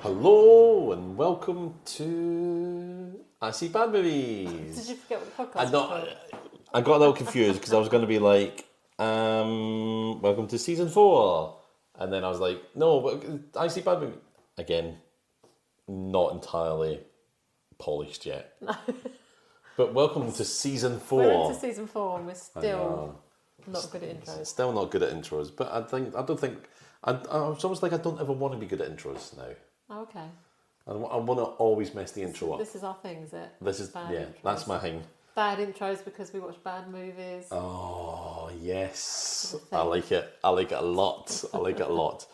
Hello and welcome to I See Bad Movies. Did you forget what the podcast was called? I got a little confused because I was going to be like, welcome to season 4. And then I was like, no, but I See Bad Movies. Again, not entirely polished yet. No. But welcome to season 4. We're into season 4 and we're still not good at intros. Still not good at intros, but it's almost like I don't ever want to be good at intros now. Oh, okay. I want to always mess the intro up. This is our thing, is it? This is, bad yeah, intros. that's my thing. Bad intros because we watch bad movies. Oh, yes. I like it. I like it a lot. I like it a lot.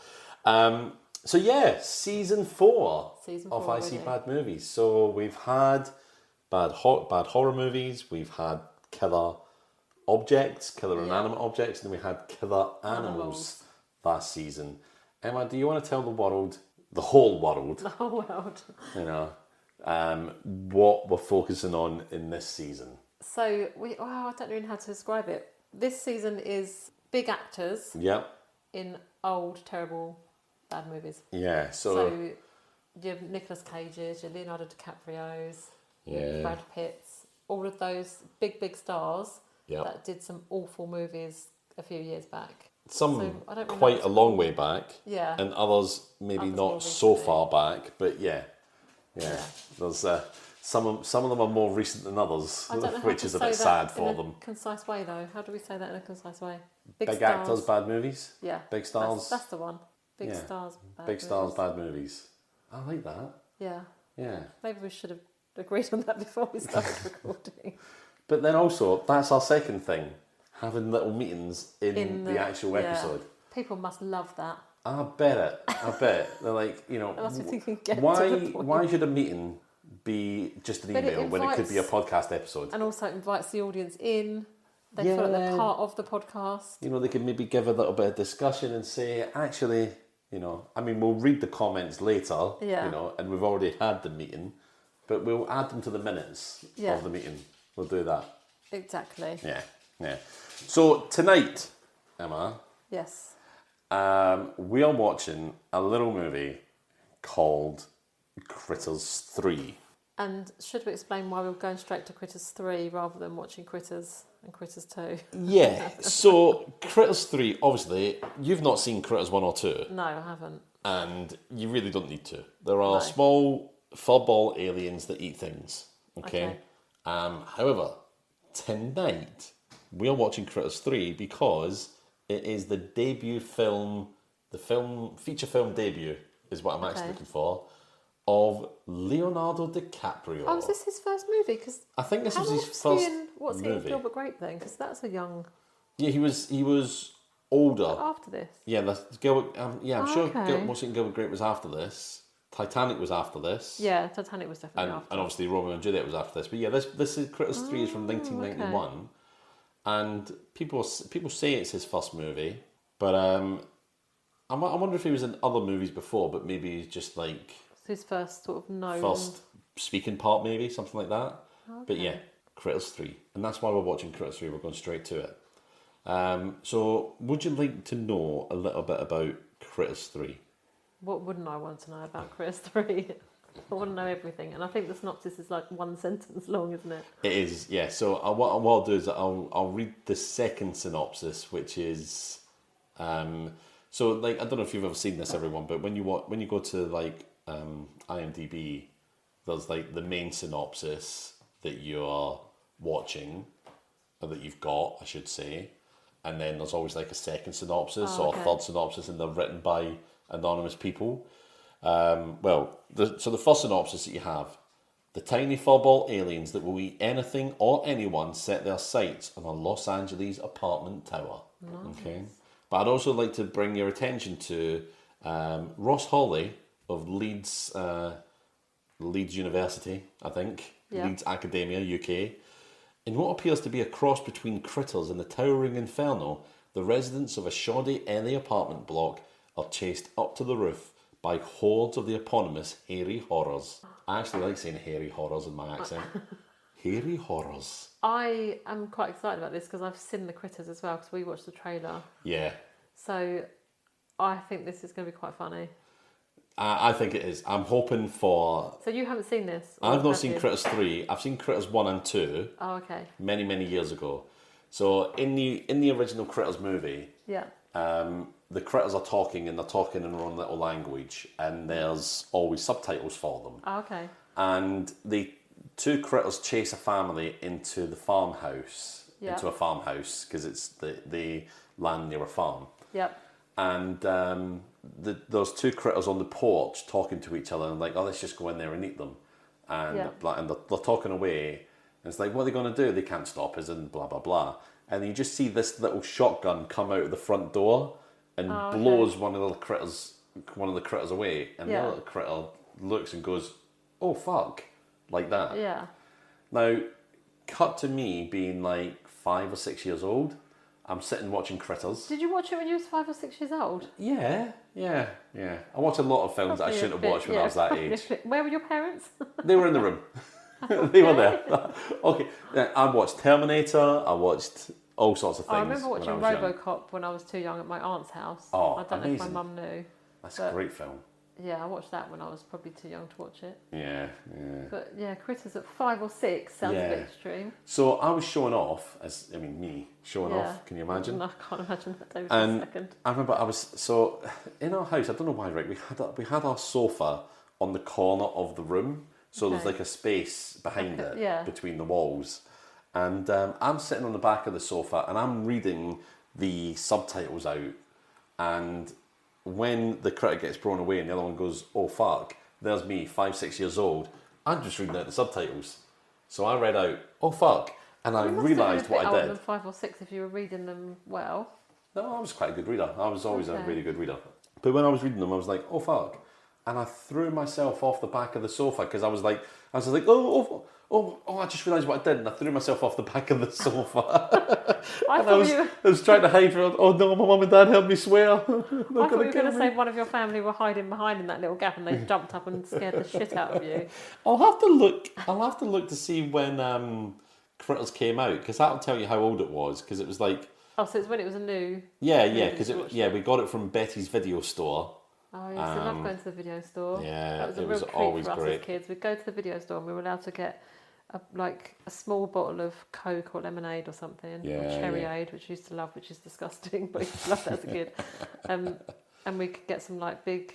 So, yeah, season 4 of I See Bad Movies. So, we've had bad horror movies. We've had killer objects, killer inanimate objects, and then we had killer animals last season. Emma, do you want to tell the world, the whole world, what we're focusing on in this season? So, I don't know how to describe it. This season is big actors in old, terrible, bad movies. Yeah, so your Nicolas Cages, your Leonardo DiCaprios, your Brad Pitts, all of those big stars that did some awful movies a few years back. Some quite a long way back, and others maybe not so far back, but yeah. There's some of them are more recent than others, which is a bit sad for them. Concise way though. How do we say that in a concise way? Big actors, bad movies. Yeah. Big stars. That's the one. Big stars, bad movies. I like that. Yeah. Yeah. Maybe we should have agreed on that before we started recording. But then also, that's our second thing. Having little meetings in the actual episode. People must love that. I bet it. I bet. They're like, why should a meeting be just an email when it could be a podcast episode? And also invites the audience in. They feel like they're part of the podcast. They could maybe give a little bit of discussion and say, actually, we'll read the comments later, and we've already had the meeting, but we'll add them to the minutes of the meeting. We'll do that. Exactly. Yeah. So tonight, Emma. Yes. We are watching a little movie called Critters 3. And should we explain why we're going straight to Critters 3 rather than watching Critters and Critters 2? Yeah, so Critters 3, obviously, you've not seen Critters 1 or 2. No, I haven't. And you really don't need to. There are small furball aliens that eat things, okay? However, tonight, we are watching Critters 3 because it is the debut film, feature film debut is what I'm actually looking for, of Leonardo DiCaprio. Oh, is this his first movie? Cause I think this was his first what's he in Gilbert Grape then? Because that's a young... Yeah, he was older. After this? Yeah, Gilbert. I'm sure what's in Gilbert Grape was after this. Titanic was after this. Yeah, Titanic was definitely after. And obviously Romeo and Juliet was after this. But yeah, this is Critters 3 is from 1991. Okay. And people say it's his first movie, but I wonder if he was in other movies before, but maybe he's just like his first sort of known first speaking part, maybe something like that. Okay. But yeah, Critters 3, and that's why we're watching Critters 3. We're going straight to it. So, would you like to know a little bit about Critters 3? What wouldn't I want to know about Critters 3? I want to know everything, and I think the synopsis is like one sentence long, isn't it? It is, yeah. So what I'll do is I'll read the second synopsis, which is, so like I don't know if you've ever seen this, everyone, but when you go to like IMDb, there's like the main synopsis that you're watching, or that you've got, I should say, and then there's always like a second synopsis or a third synopsis, and they're written by anonymous people. So the first synopsis that you have: the tiny furball aliens that will eat anything or anyone set their sights on a Los Angeles apartment tower. Nice. Okay, but I'd also like to bring your attention to Ross Hawley of Leeds University, I think, Leeds Academia, UK. In what appears to be a cross between Critters and the towering Inferno, the residents of a shoddy LA apartment block are chased up to the roof by hordes of the eponymous hairy horrors. I actually like saying hairy horrors in my accent. Hairy horrors. I am quite excited about this because I've seen the Critters as well because we watched the trailer. Yeah. So I think this is going to be quite funny. I think it is. I'm hoping for... So you haven't seen this? I've not seen Critters 3. I've seen Critters 1 and 2. Oh, okay. Many, many years ago. So in the original Critters movie, the critters are talking and they're talking in their own little language, and there's always subtitles for them. Oh, okay. And the two critters chase a family into the farmhouse, into a farmhouse, because it's the land near a farm. Yep. And those two critters on the porch talking to each other and like, oh, let's just go in there and eat them. And, and they're talking away. And it's like, what are they going to do? They can't stop us and blah, blah, blah. And you just see this little shotgun come out of the front door and blows one of the critters away. And the other critter looks and goes, oh, fuck, like that. Yeah. Now, cut to me being like 5 or 6 years old. I'm sitting watching Critters. Did you watch it when you was 5 or 6 years old? Yeah. I watch a lot of films that I shouldn't have watched when I was that age. Where were your parents? They were in the room. They were there. Okay. I watched Terminator. I watched all sorts of things. I remember watching RoboCop when I was too young at my aunt's house. Oh, I don't know if my mum knew. That's a great film. Yeah, I watched that when I was probably too young to watch it. Yeah. But yeah, Critters at 5 or 6 sounds a bit extreme. So I was showing off, me showing off. Can you imagine? I can't imagine that, David, for a second. I remember so in our house. I don't know why, right? We had our sofa on the corner of the room, so there's like a space behind it between the walls, and I'm sitting on the back of the sofa and I'm reading the subtitles out, and when the critter gets blown away and the other one goes, oh fuck, there's me, 5, 6 years old. I'm just reading out the subtitles. So I read out, oh fuck, and I realised what I did. Than 5 or 6 if you were reading them well. No, I was quite a good reader. I was always a really good reader. But when I was reading them, I was like, oh fuck. And I threw myself off the back of the sofa because I was like, I just realised what I did, and I threw myself off the back of the sofa. I was trying to hide from, oh no, my mum and dad helped me swear. I thought you were going to say one of your family were hiding behind in that little gap and they jumped up and scared the shit out of you. I'll have to look to see when Critters came out, because that'll tell you how old it was, because it was like... Oh, so it's when it was a new... Yeah, because we got it from Betty's video store. Oh, yes, I love going to the video store. Yeah, that was a real treat for us as kids. We'd go to the video store and we were allowed to get a small bottle of Coke or lemonade or something, or Cherryade, which I used to love, which is disgusting, but I used to love that as a kid. And we could get some like big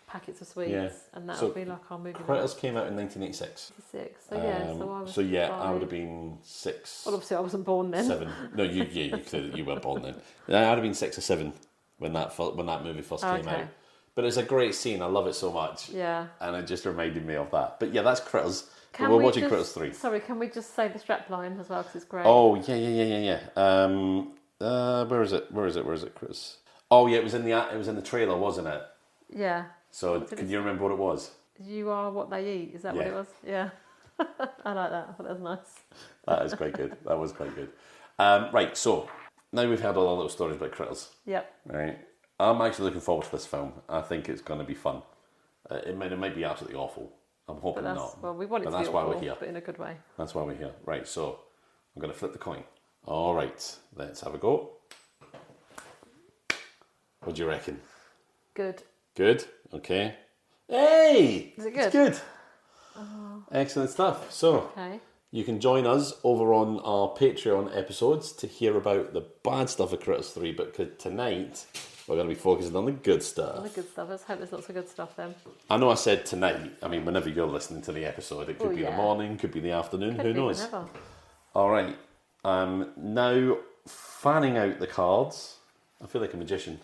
packets of sweets, and that would be like our movie. Critters came out in 1986. 86. So I was. So I would have been 6. Well, obviously I wasn't born then. 7. No, you weren't born then. I'd have been 6 or 7 when that movie first came out. But it's a great scene. I love it so much. Yeah. And it just reminded me of that. But yeah, that's Critters. We're watching Critters 3. Sorry, can we just say the strapline as well, because it's great? Oh, yeah. Where is it, Critters? Oh, yeah, it was in the trailer, wasn't it? Yeah. So, can you remember what it was? You are what they eat. Is that what it was? Yeah. I like that. I thought that was nice. That is quite good. That was quite good. Right, so, now we've had all our little stories about Critters. Yep. Right. I'm actually looking forward to this film. I think it's going to be fun. It might be absolutely awful. I'm hoping not. Well, we want it to be awful, but in a good way. That's why we're here. Right, so I'm going to flip the coin. All right, let's have a go. What do you reckon? Good. Good? Okay. Hey! Is it good? It's good. Oh. Excellent stuff. So, you can join us over on our Patreon episodes to hear about the bad stuff of Critters 3, but tonight... we're going to be focusing on the good stuff. On the good stuff. Let's hope there's lots of good stuff then. I know I said tonight. I mean, whenever you're listening to the episode, it could be the morning, could be the afternoon, who knows? Whenever. All right. Now, fanning out the cards. I feel like a magician.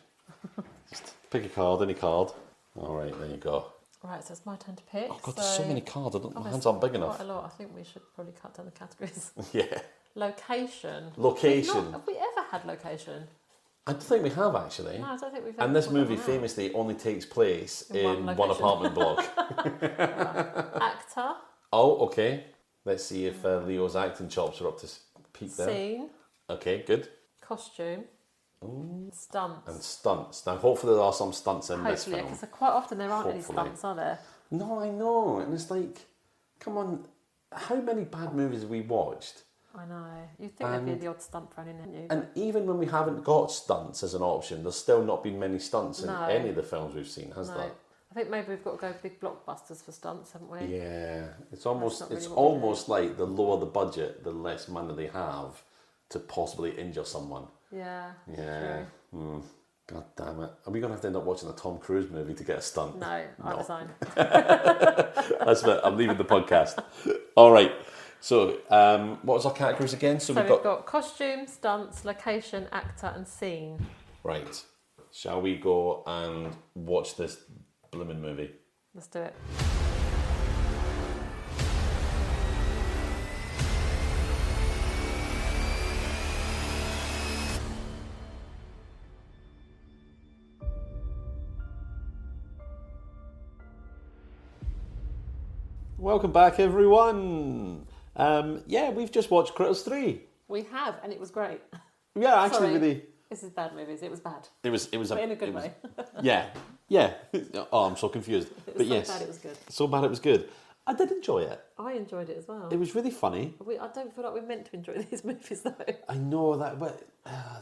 Just pick a card, any card. All right, there you go. Right, so it's my turn to pick. Oh, God, there's so many cards. My hands aren't big enough. Quite a lot. I think we should probably cut down the categories. Yeah. Location. Location. Have we ever had location? I don't think we have, actually. No, I don't think we've. And this movie famously only takes place in one apartment block. Actor. Oh, okay. Let's see if Leo's acting chops are up to peak there. Scene. Okay, good. Costume. Stunts. And stunts. Now, hopefully there are some stunts in this film. Hopefully, because quite often there aren't any stunts, are there? No, I know. And it's like, come on, how many bad movies have we watched? I know. You'd think there'd be the odd stunt thrown in, wouldn't you? And even when we haven't got stunts as an option, there's still not been many stunts in any of the films we've seen, has there? I think maybe we've got to go big blockbusters for stunts, haven't we? Yeah, it's almost like the lower the budget, the less money they have to possibly injure someone. Yeah. Yeah. God damn it. Are we going to have to end up watching a Tom Cruise movie to get a stunt? No, I resign. That's it. I'm leaving the podcast. All right. So, what was our categories again? So we've got costume, stunts, location, actor, and scene. Right. Shall we go and watch this blooming movie? Let's do it. Welcome back, everyone. We've just watched Critters 3. We have, and it was great. Yeah, actually, really. This is bad movies. It was bad. It was but in a good way. Yeah. Oh, I'm so confused. But yes, so bad it was good. So bad it was good. I did enjoy it. I enjoyed it as well. It was really funny. I don't feel like we're meant to enjoy these movies though. I know that, but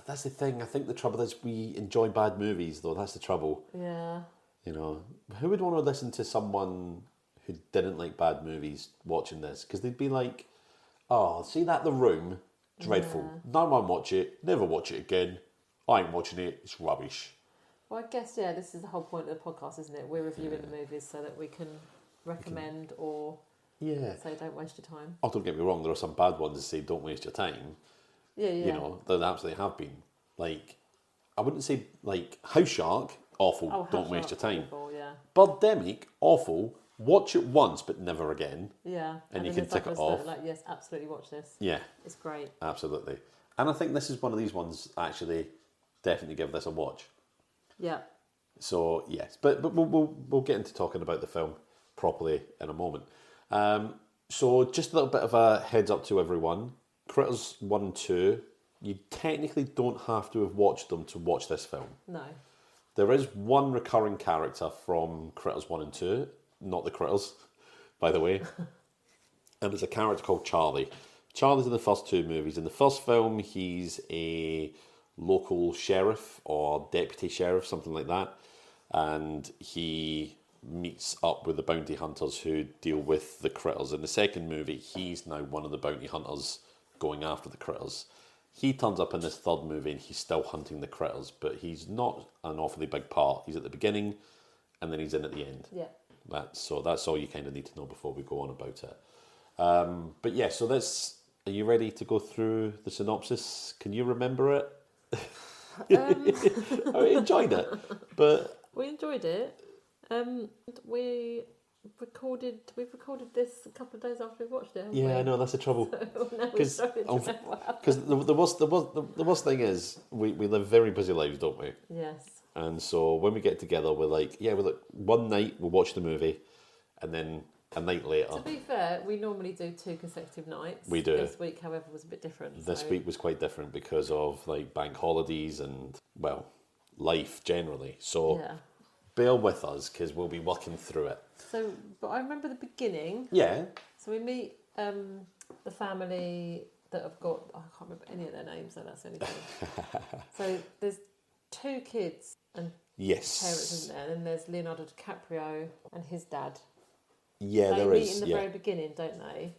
that's the thing. I think the trouble is we enjoy bad movies, though. That's the trouble. Yeah. You know, who would want to listen to someone who didn't like bad movies watching this? Because they'd be like, "Oh, see that The Room? Dreadful. Yeah. No one watch it. Never watch it again. I ain't watching it. It's rubbish." Well, I guess, this is the whole point of the podcast, isn't it? We're reviewing the movies so that we can recommend or say don't waste your time. Oh, don't get me wrong, there are some bad ones that say don't waste your time. Yeah. You know, there absolutely have been. Like, I wouldn't say, like, House Shark, awful, don't waste your time. Awful, yeah. Birdemic, awful, watch it once but never again. Yeah. And you can tick it off. Like, yes, absolutely watch this. Yeah. It's great. Absolutely. And I think this is one of these ones, actually, definitely give this a watch. Yeah. So yes, but we'll get into talking about the film properly in a moment. So just a little bit of a heads up to everyone. Critters 1 and 2, you technically don't have to have watched them to watch this film. No. There is one recurring character from Critters 1 and 2, not the Critters, by the way. And it's a character called Charlie. Charlie's in the first two movies. In the first film, he's a local sheriff or deputy sheriff, something like that. And he meets up with the bounty hunters who deal with the critters. In the second movie, he's now one of the bounty hunters going after the critters. He turns up in this third movie and he's still hunting the critters, but he's not an awfully big part. He's at the beginning and then he's in at the end. Yeah. That's all you kind of need to know before we go on about it. But yeah, so are you ready to go through the synopsis? Can you remember it? I enjoyed it, but we enjoyed it. We've recorded this a couple of days after we watched it. I know that's the trouble. Because the worst thing is we live very busy lives, don't we? Yes. And so when we get together, we're like, one night we'll watch the movie, and then a night later. To be fair, we normally do 2 consecutive nights. We do. This week, however, was a bit different. This week was quite different because of bank holidays and life generally. So bear with us because we'll be working through it. So, but I remember the beginning. Yeah. So we meet the family that have got, I can't remember any of their names, so that's only good. So there's 2 kids and parents, isn't there? And then there's Leonardo DiCaprio and his dad. Yeah, they there meet is. in the very beginning, don't they?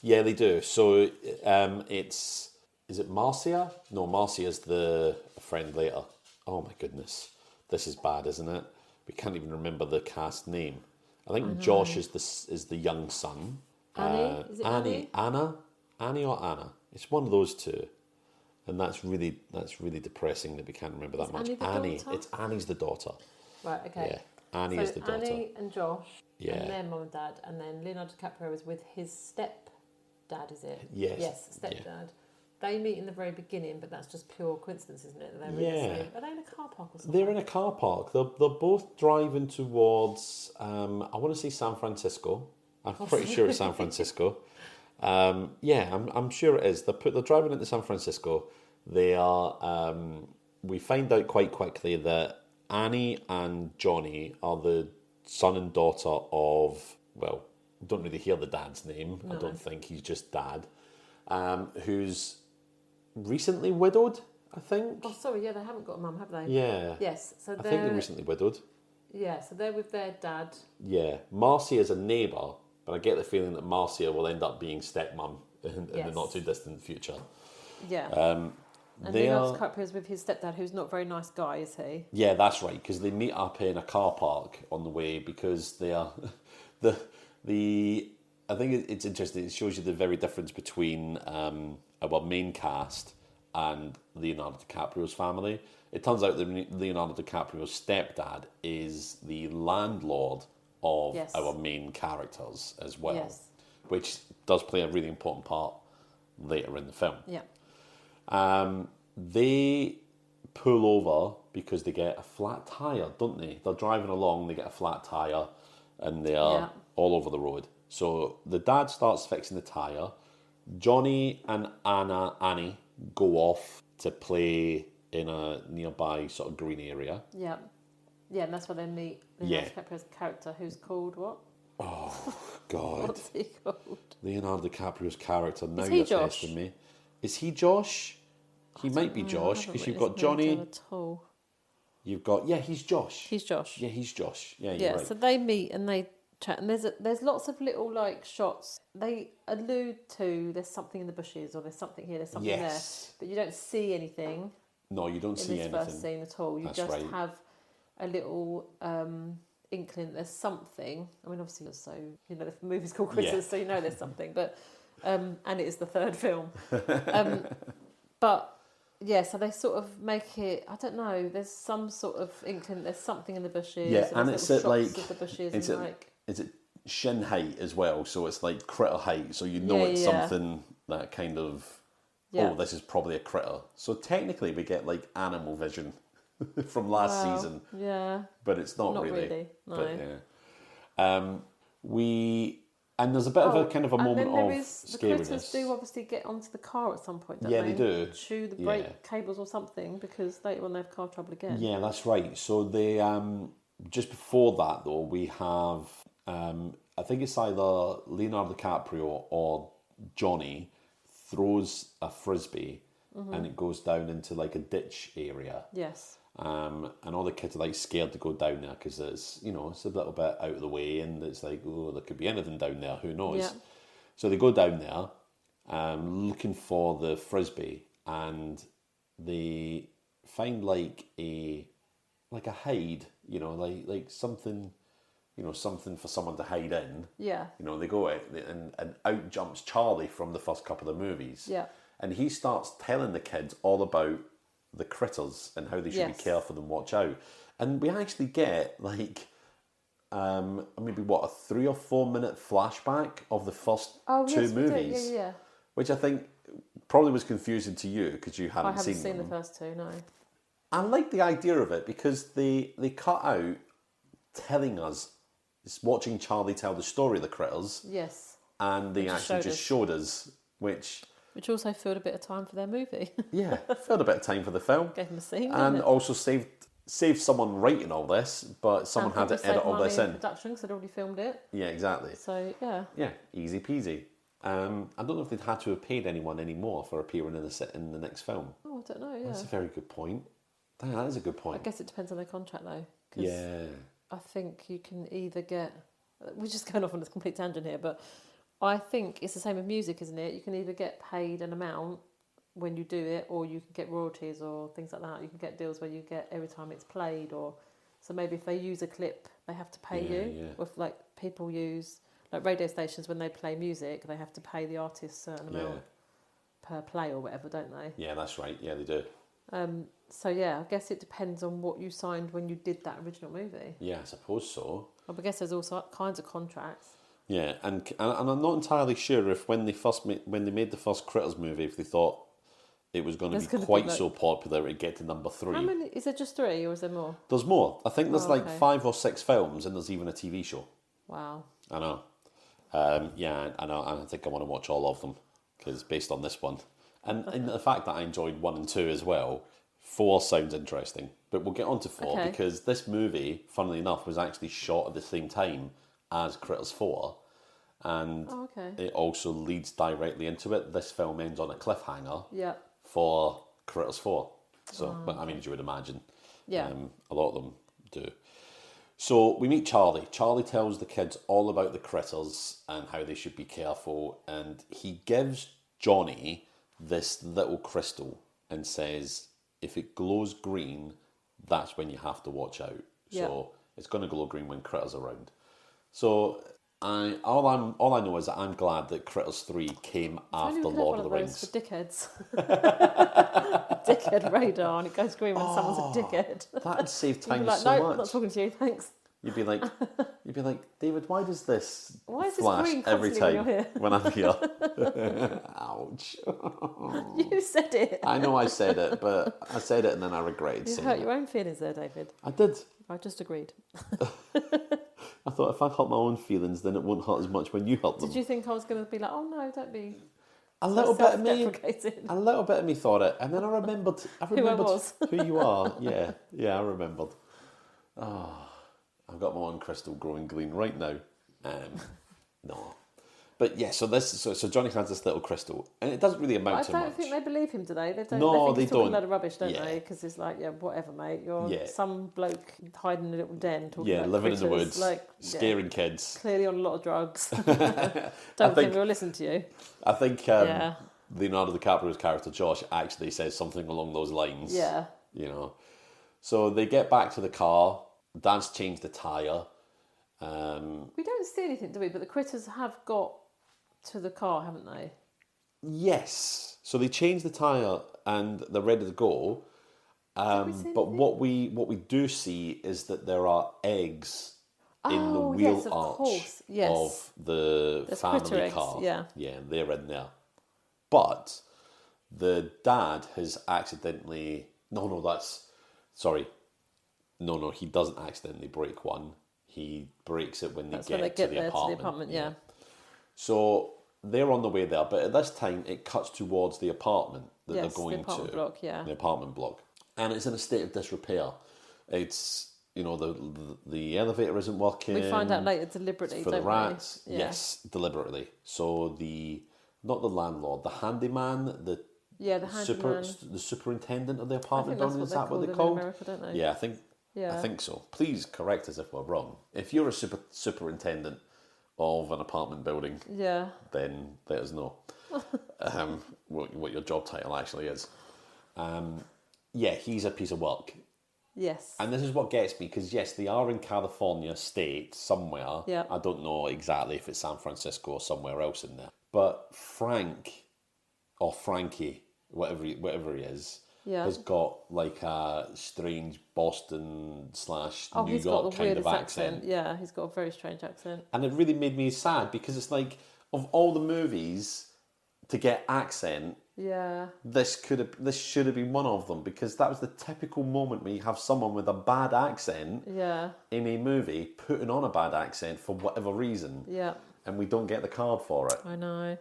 Yeah, they do. So is it Marcia? No, Marcia's the friend later. Oh my goodness, this is bad, isn't it? We can't even remember the cast name. I think Josh is the young son. Annie? Is it Annie? Annie or Anna? It's one of those two, and that's really depressing that we can't remember that much. Annie, it's Annie's the daughter. Right. Okay. Yeah, Annie is the daughter. Annie and Josh. Yeah. And their mum and dad, and then Leonardo DiCaprio is with his stepdad, is it? Yes. Yes, stepdad. Yeah. They meet in the very beginning, but that's just pure coincidence, isn't it? Are they in a car park or something? They're in a car park. They're both driving towards, I want to say San Francisco. I'm pretty sure it's San Francisco. I'm sure it is. They're driving into San Francisco. They are. We find out quite quickly that Annie and Johnny are the son and daughter of, don't really hear the dad's name. No. I don't think he's just dad. Who's recently widowed, I think. Oh, sorry, they haven't got a mum, have they? Yeah. Yes, so I think they're recently widowed. Yeah, so they're with their dad. Yeah, Marcia is a neighbour, but I get the feeling that Marcia will end up being stepmom in the not too distant future. Yeah. And Leonardo DiCaprio is with his stepdad, who's not a very nice guy, is he? Yeah, that's right, because they meet up in a car park on the way because they are I think it's interesting. It shows you the very difference between our main cast and Leonardo DiCaprio's family. It turns out that Leonardo DiCaprio's stepdad is the landlord of our main characters as well, which does play a really important part later in the film. Yeah. They pull over because they get a flat tyre, don't they? They're driving along, they get a flat tyre, and they are all over the road. So the dad starts fixing the tyre. Johnny and Annie go off to play in a nearby sort of green area. Yeah. Yeah, and that's where they meet Leonardo DiCaprio's character, who's called what? Oh, God. What's he called? Leonardo DiCaprio's character. Now you're testing me. Is he Josh? He might be Josh, because you've got Johnny. You've got, he's Josh. He's Josh. Yeah, he's Josh. Yeah, you're right. So they meet and they chat, and there's lots of little like shots. They allude to there's something in the bushes, or there's something here, there's something there, but you don't see anything. No, you don't see anything in this first scene at all. You just have a little inkling there's something. I mean, obviously, so the movie's called Critters, so there's something, but and it is the third film, but. Yeah, so they sort of make it. I don't know. There's some sort of inkling. There's something in the bushes. Yeah, and it's at like of the bushes it's and it's at shin height as well. So it's like critter height. So it's something that kind of this is probably a critter. So technically, we get like animal vision from last season. Yeah, but it's not really. No. But And there's a bit of a kind of a moment of scariness. The critters do obviously get onto the car at some point, don't they? Yeah, they do. Chew the brake cables or something, because later on they have car trouble again. Yeah, that's right. So they just before that though, we have I think it's either Leonardo DiCaprio or Johnny throws a frisbee and it goes down into like a ditch area. Yes. And all the kids are like scared to go down there because it's it's a little bit out of the way, and it's like, oh, there could be anything down there, who knows. Yeah. So they go down there looking for the frisbee, and they find like a hide, like something, something for someone to hide in. Yeah. They go out and out jumps Charlie from the first couple of movies. Yeah. And he starts telling the kids all about the critters and how they should be careful and watch out. And we actually get like maybe a 3 or 4 minute flashback of the first two movies. Yeah. Which I think probably was confusing to you because you hadn't seen them. I haven't seen the first two, no. I like the idea of it because they cut out telling us, watching Charlie tell the story of the critters. Yes. And they actually just showed us, which also filled a bit of time for their movie. Yeah, filled a bit of time for the film. Gave them a scene, and also saved someone writing all this, but someone had to edit all this in. Production, because they'd already filmed it. Yeah, exactly. So yeah. Yeah, easy peasy. I don't know if they'd had to have paid anyone anymore for appearing in the next film. Oh, I don't know. Yeah, that's a very good point. That is a good point. I guess it depends on their contract though. Yeah. I think you can either get. We're just going off on this complete tangent here, but. I think it's the same with music, isn't it? You can either get paid an amount when you do it, or you can get royalties or things like that. You can get deals where you get every time it's played, or so maybe if they use a clip, they have to pay you. Yeah. Or if like people use like radio stations when they play music, they have to pay the artist a certain amount per play or whatever, don't they? Yeah, that's right. Yeah, they do. So yeah, I guess it depends on what you signed when you did that original movie. Yeah, I suppose so. I guess there's all kinds of contracts. Yeah, and I'm not entirely sure if when they made the first Critters movie, if they thought it was going to be quite so popular it'd get to number 3. How many? Is it just 3 or is there more? There's more. I think there's 5 or 6 films, and there's even a TV show. Wow. I know. Yeah, I know. I think I want to watch all of them because based on this one, and the fact that I enjoyed 1 and 2 as well. 4 sounds interesting, but we'll get on to 4 because this movie, funnily enough, was actually shot at the same time as Critters 4, and it also leads directly into it. This film ends on a cliffhanger for Critters 4. So, but I mean, as you would imagine, a lot of them do. So we meet Charlie. Charlie tells the kids all about the critters and how they should be careful. And he gives Johnny this little crystal and says, if it glows green, that's when you have to watch out. Yeah. So it's going to glow green when Critters are around. So all I know is that I'm glad that Critters 3 came after Lord of the Rings. For dickheads. Dickhead radar, and it goes green when someone's a dickhead. That'd save time like, so nope, much. I'm not talking to you, thanks. You'd be like, David, why does this flash green every time when I'm here? Ouch. You said it. I know I said it, but I said it and then I regretted saying it. You hurt your own feelings there, David. I did. I just agreed. I thought if I hurt my own feelings, then it won't hurt as much when you hurt them. Did you think I was going to be like, oh no, don't be a little bit of me thought it, and then I remembered who I was. Who you are. Yeah, I remembered. Oh, I've got my own crystal growing green right now. No. But yeah, so Johnny has this little crystal, and it doesn't really amount to much. I don't think they believe him today. They don't. No, they think he's talking don't. a load of rubbish, don't they? Because it's like, yeah, whatever, mate. You're some bloke hiding in a little den talking about living critters, in the woods, like, scaring kids. Clearly on a lot of drugs. Don't think we'll listen to you. I think Leonardo DiCaprio's character Josh actually says something along those lines. Yeah. You know. So they get back to the car. Dad's changed the tyre. We don't see anything, do we? But the critters have got to the car, haven't they? Yes. So they changed the tyre and they're ready to go. But what we do see is that there are eggs in the wheel arch of the family car. Yeah, they're in there. But the dad has accidentally... No, he doesn't accidentally break one. He breaks it when they get to the apartment. Yeah. So they're on the way there, but at this time it cuts towards the apartment that they're going the apartment to. Block, yeah. The apartment block. And it's in a state of disrepair. It's, the elevator isn't working. We find out later deliberately, for don't the rats. we? Yeah. Yes, deliberately. So not the landlord, the handyman, the superintendent of the apartment building, is that what they're called? In America, don't they? Yeah, I think so. Please correct us if we're wrong. If you're a superintendent of an apartment building, then let us know what your job title actually is. He's a piece of work. Yes. And this is what gets me, because yes, they are in California state somewhere. Yeah. I don't know exactly if it's San Francisco or somewhere else in there. But Frank, or Frankie, whatever he is, has got like a strange Boston / New York kind of accent. Yeah, he's got a very strange accent. And it really made me sad, because it's like, of all the movies to get accent, this should have been one of them, because that was the typical moment where you have someone with a bad accent in a movie putting on a bad accent for whatever reason. Yeah. And we don't get the card for it. I know.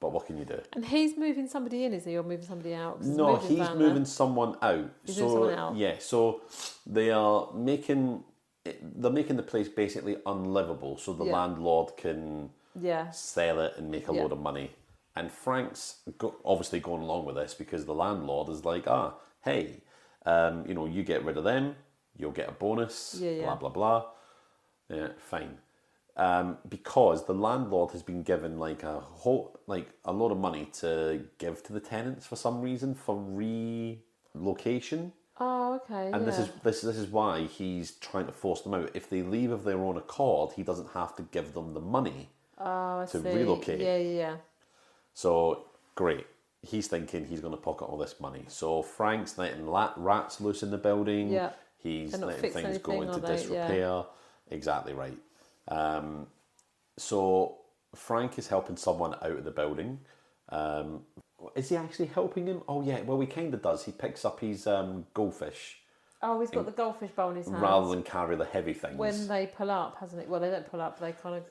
But what can you do? And he's moving somebody in, is he, or moving somebody out? No, he's moving someone out. He's moving someone out. Yeah, so they are making the place basically unlivable, so the landlord can sell it and make a load of money. And Frank's obviously going along with this, because the landlord is like, hey, you get rid of them, you'll get a bonus, blah, blah, blah. Yeah, fine. Because the landlord has been given like a lot of money to give to the tenants for some reason for relocation. Oh, okay. And this is why he's trying to force them out. If they leave of their own accord, he doesn't have to give them the money to relocate. Yeah. So great. He's thinking he's going to pocket all this money. So Frank's letting rats loose in the building. Yeah. He's letting things go into disrepair. Yeah. Exactly right. So Frank is helping someone out of the building. Is he actually helping him? Oh yeah, well he kind of does. He picks up his goldfish. Oh, he's got the goldfish bowl in his hands. Rather than carry the heavy things. When they pull up, hasn't it? Well, they don't pull up. They kind of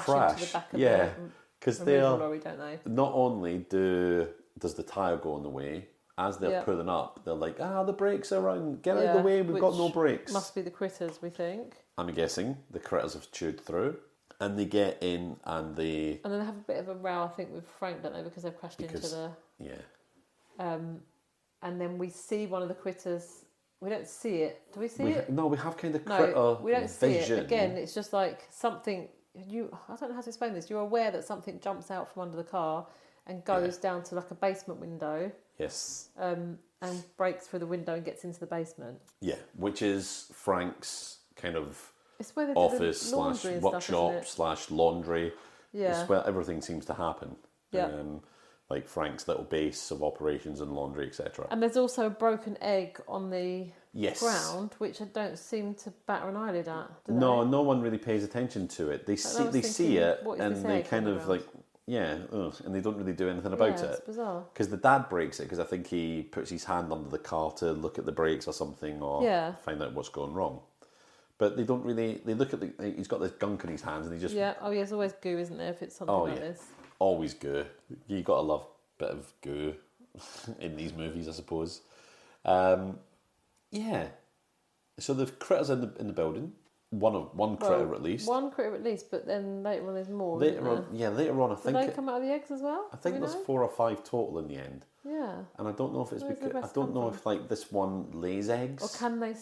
crash into the back of the lorry, don't they? Not only does the tyre go in the way, as they're pulling up, they're like, the brakes are on. Get out of the way, we've got no brakes. Must be the critters, we think. I'm guessing the critters have chewed through. And they get in and they... And then they have a bit of a row, I think, with Frank, don't they? Because they've crashed into the... Yeah. And then we see one of the critters We don't see it. Do we see it? No, we have kind of critter No, we don't see vision. it. Again, it's just like something. I don't know how to explain this. You're aware that something jumps out from under the car and goes down to like a basement window. Yes. And breaks through the window and gets into the basement. Yeah, which is Frank's kind of it's where office slash workshop slash laundry. Yeah. It's where everything seems to happen. Yeah. Like Frank's little base of operations and laundry, etc. And there's also a broken egg on the ground, which I don't seem to batter an eyelid at. No one really pays attention to it. They see it and they kind of like, and they don't really do anything about it. It's bizarre. Because the dad breaks it because I think he puts his hand under the car to look at the brakes or something or find out what's going wrong. But they don't really, they look at he's got this gunk in his hands and he just... Yeah, there's always goo, isn't there, if it's something like this? Always goo. You got to love a bit of goo in these movies, I suppose. So the critters in the building. One critter at least. One critter at least, but then later on there's more. Later on, I think. Do they come out of the eggs as well? I think there's 4 or 5 total in the end. Yeah. And I don't know if it's because I don't know if like this one lays eggs. Or can they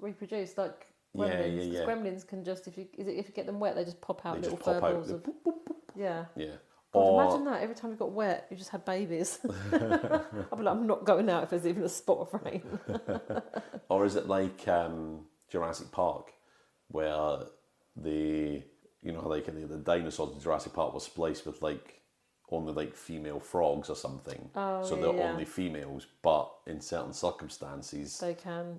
reproduce like gremlins? Yeah. Gremlins can just if you get them wet, they just pop out little fur balls of. Yeah. Yeah. God, imagine that every time you got wet, you just had babies. I'd be like, I'm not going out if there's even a spot of rain. Or is it like Jurassic Park, where the dinosaurs in Jurassic Park were spliced with like only like female frogs or something. So they're only females, but in certain circumstances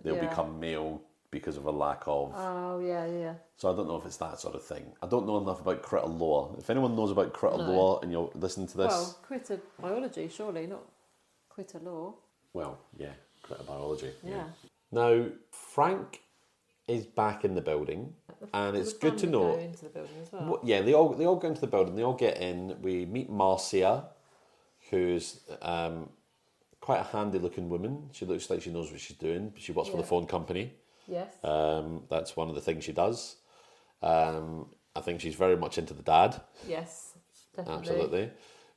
they'll become male because of a lack of... Oh, yeah. So I don't know if it's that sort of thing. I don't know enough about critter lore. If anyone knows about critter lore and you're listening to this... Well, critter biology, surely, not critter lore. Well, yeah, critter biology. Yeah. Now, Frank is back in the building, and it's good to know... Go into the building as well. Yeah, they all go into the building, they all get in. We meet Marcia, who's... quite a handy-looking woman. She looks like she knows what she's doing. She works for the phone company. Yes. That's one of the things she does. I think she's very much into the dad. Yes, definitely. Absolutely.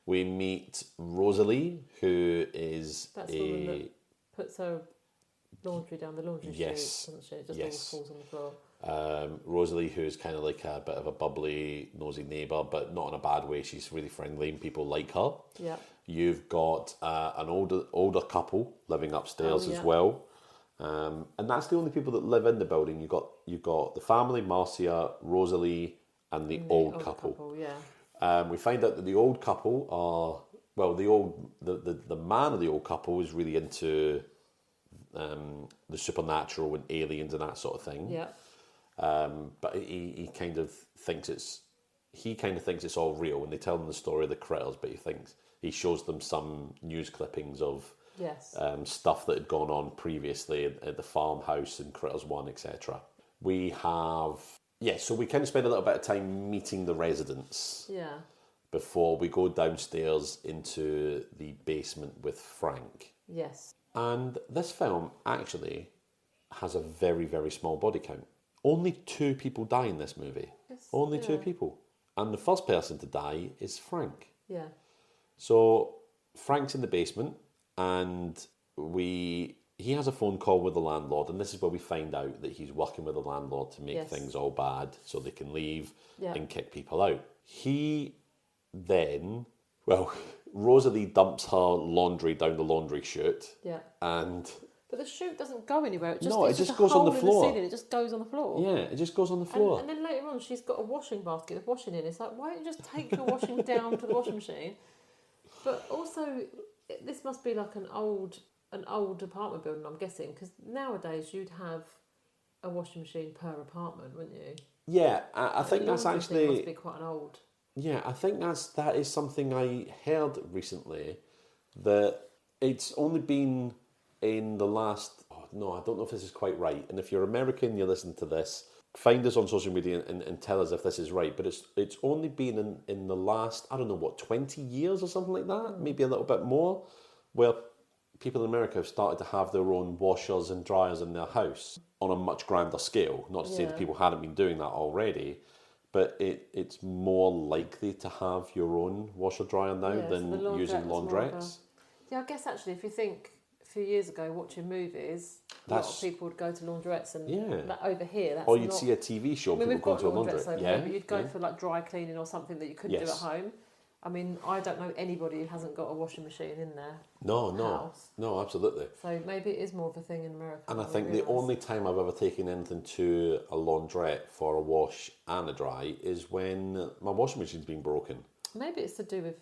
We meet Rosalie, who is That's the woman that puts her laundry down the laundry chute, doesn't she? It just all falls on the floor. Rosalie, who's kind of like a bit of a bubbly, nosy neighbour, but not in a bad way. She's really friendly and people like her. Yeah. You've got an older couple living upstairs as well. And that's the only people that live in the building. You've got the family, Marcia, Rosalie, and the old couple. We find out that the old couple are the man of the old couple is really into the supernatural and aliens and that sort of thing. Yeah. But he kind of thinks it's all real when they tell him the story of the critters. But he shows them some news clippings of. Yes. Stuff that had gone on previously at the farmhouse in Critters 1, etc. We have... so we kind of spend a little bit of time meeting the residents. Yeah. Before we go downstairs into the basement with Frank. Yes. And this film actually has a very, very small body count. Only 2 people die in this movie. Only 2 people. And the first person to die is Frank. Yeah. So Frank's in the basement. And he has a phone call with the landlord, and this is where we find out that he's working with the landlord to make things all bad so they can leave and kick people out. He then, Rosalie dumps her laundry down the laundry chute. Yeah. But the chute doesn't go anywhere. It just goes on the floor. It just goes on the floor. Yeah, it just goes on the floor. And then later on, she's got a washing basket with washing in. It's like, why don't you just take your washing down to the washing machine? But also... This must be like an old apartment building, I'm guessing, because nowadays you'd have a washing machine per apartment, wouldn't you? Yeah, I think that's actually... must be quite an old... Yeah, I think that is something I heard recently, that it's only been in the last... I don't know if this is quite right, and if you're American, you listen to this, find us on social media and tell us if this is right, but it's only been in the last, 20 years or something like that, maybe a little bit more, where people in America have started to have their own washers and dryers in their house on a much grander scale. Not to say that people hadn't been doing that already, but it's more likely to have your own washer dryer now than using laundrettes. Yeah, I guess actually if you think few years ago watching movies, a lot of people would go to laundrettes, and over here, that's or you'd see a TV show, people go to a laundrette. But you'd go for like dry cleaning or something that you couldn't do at home. I mean, I don't know anybody who hasn't got a washing machine in their house. No, absolutely. So maybe it is more of a thing in America. And I think the only time I've ever taken anything to a laundrette for a wash and a dry is when my washing machine's been broken. Maybe it's to do with,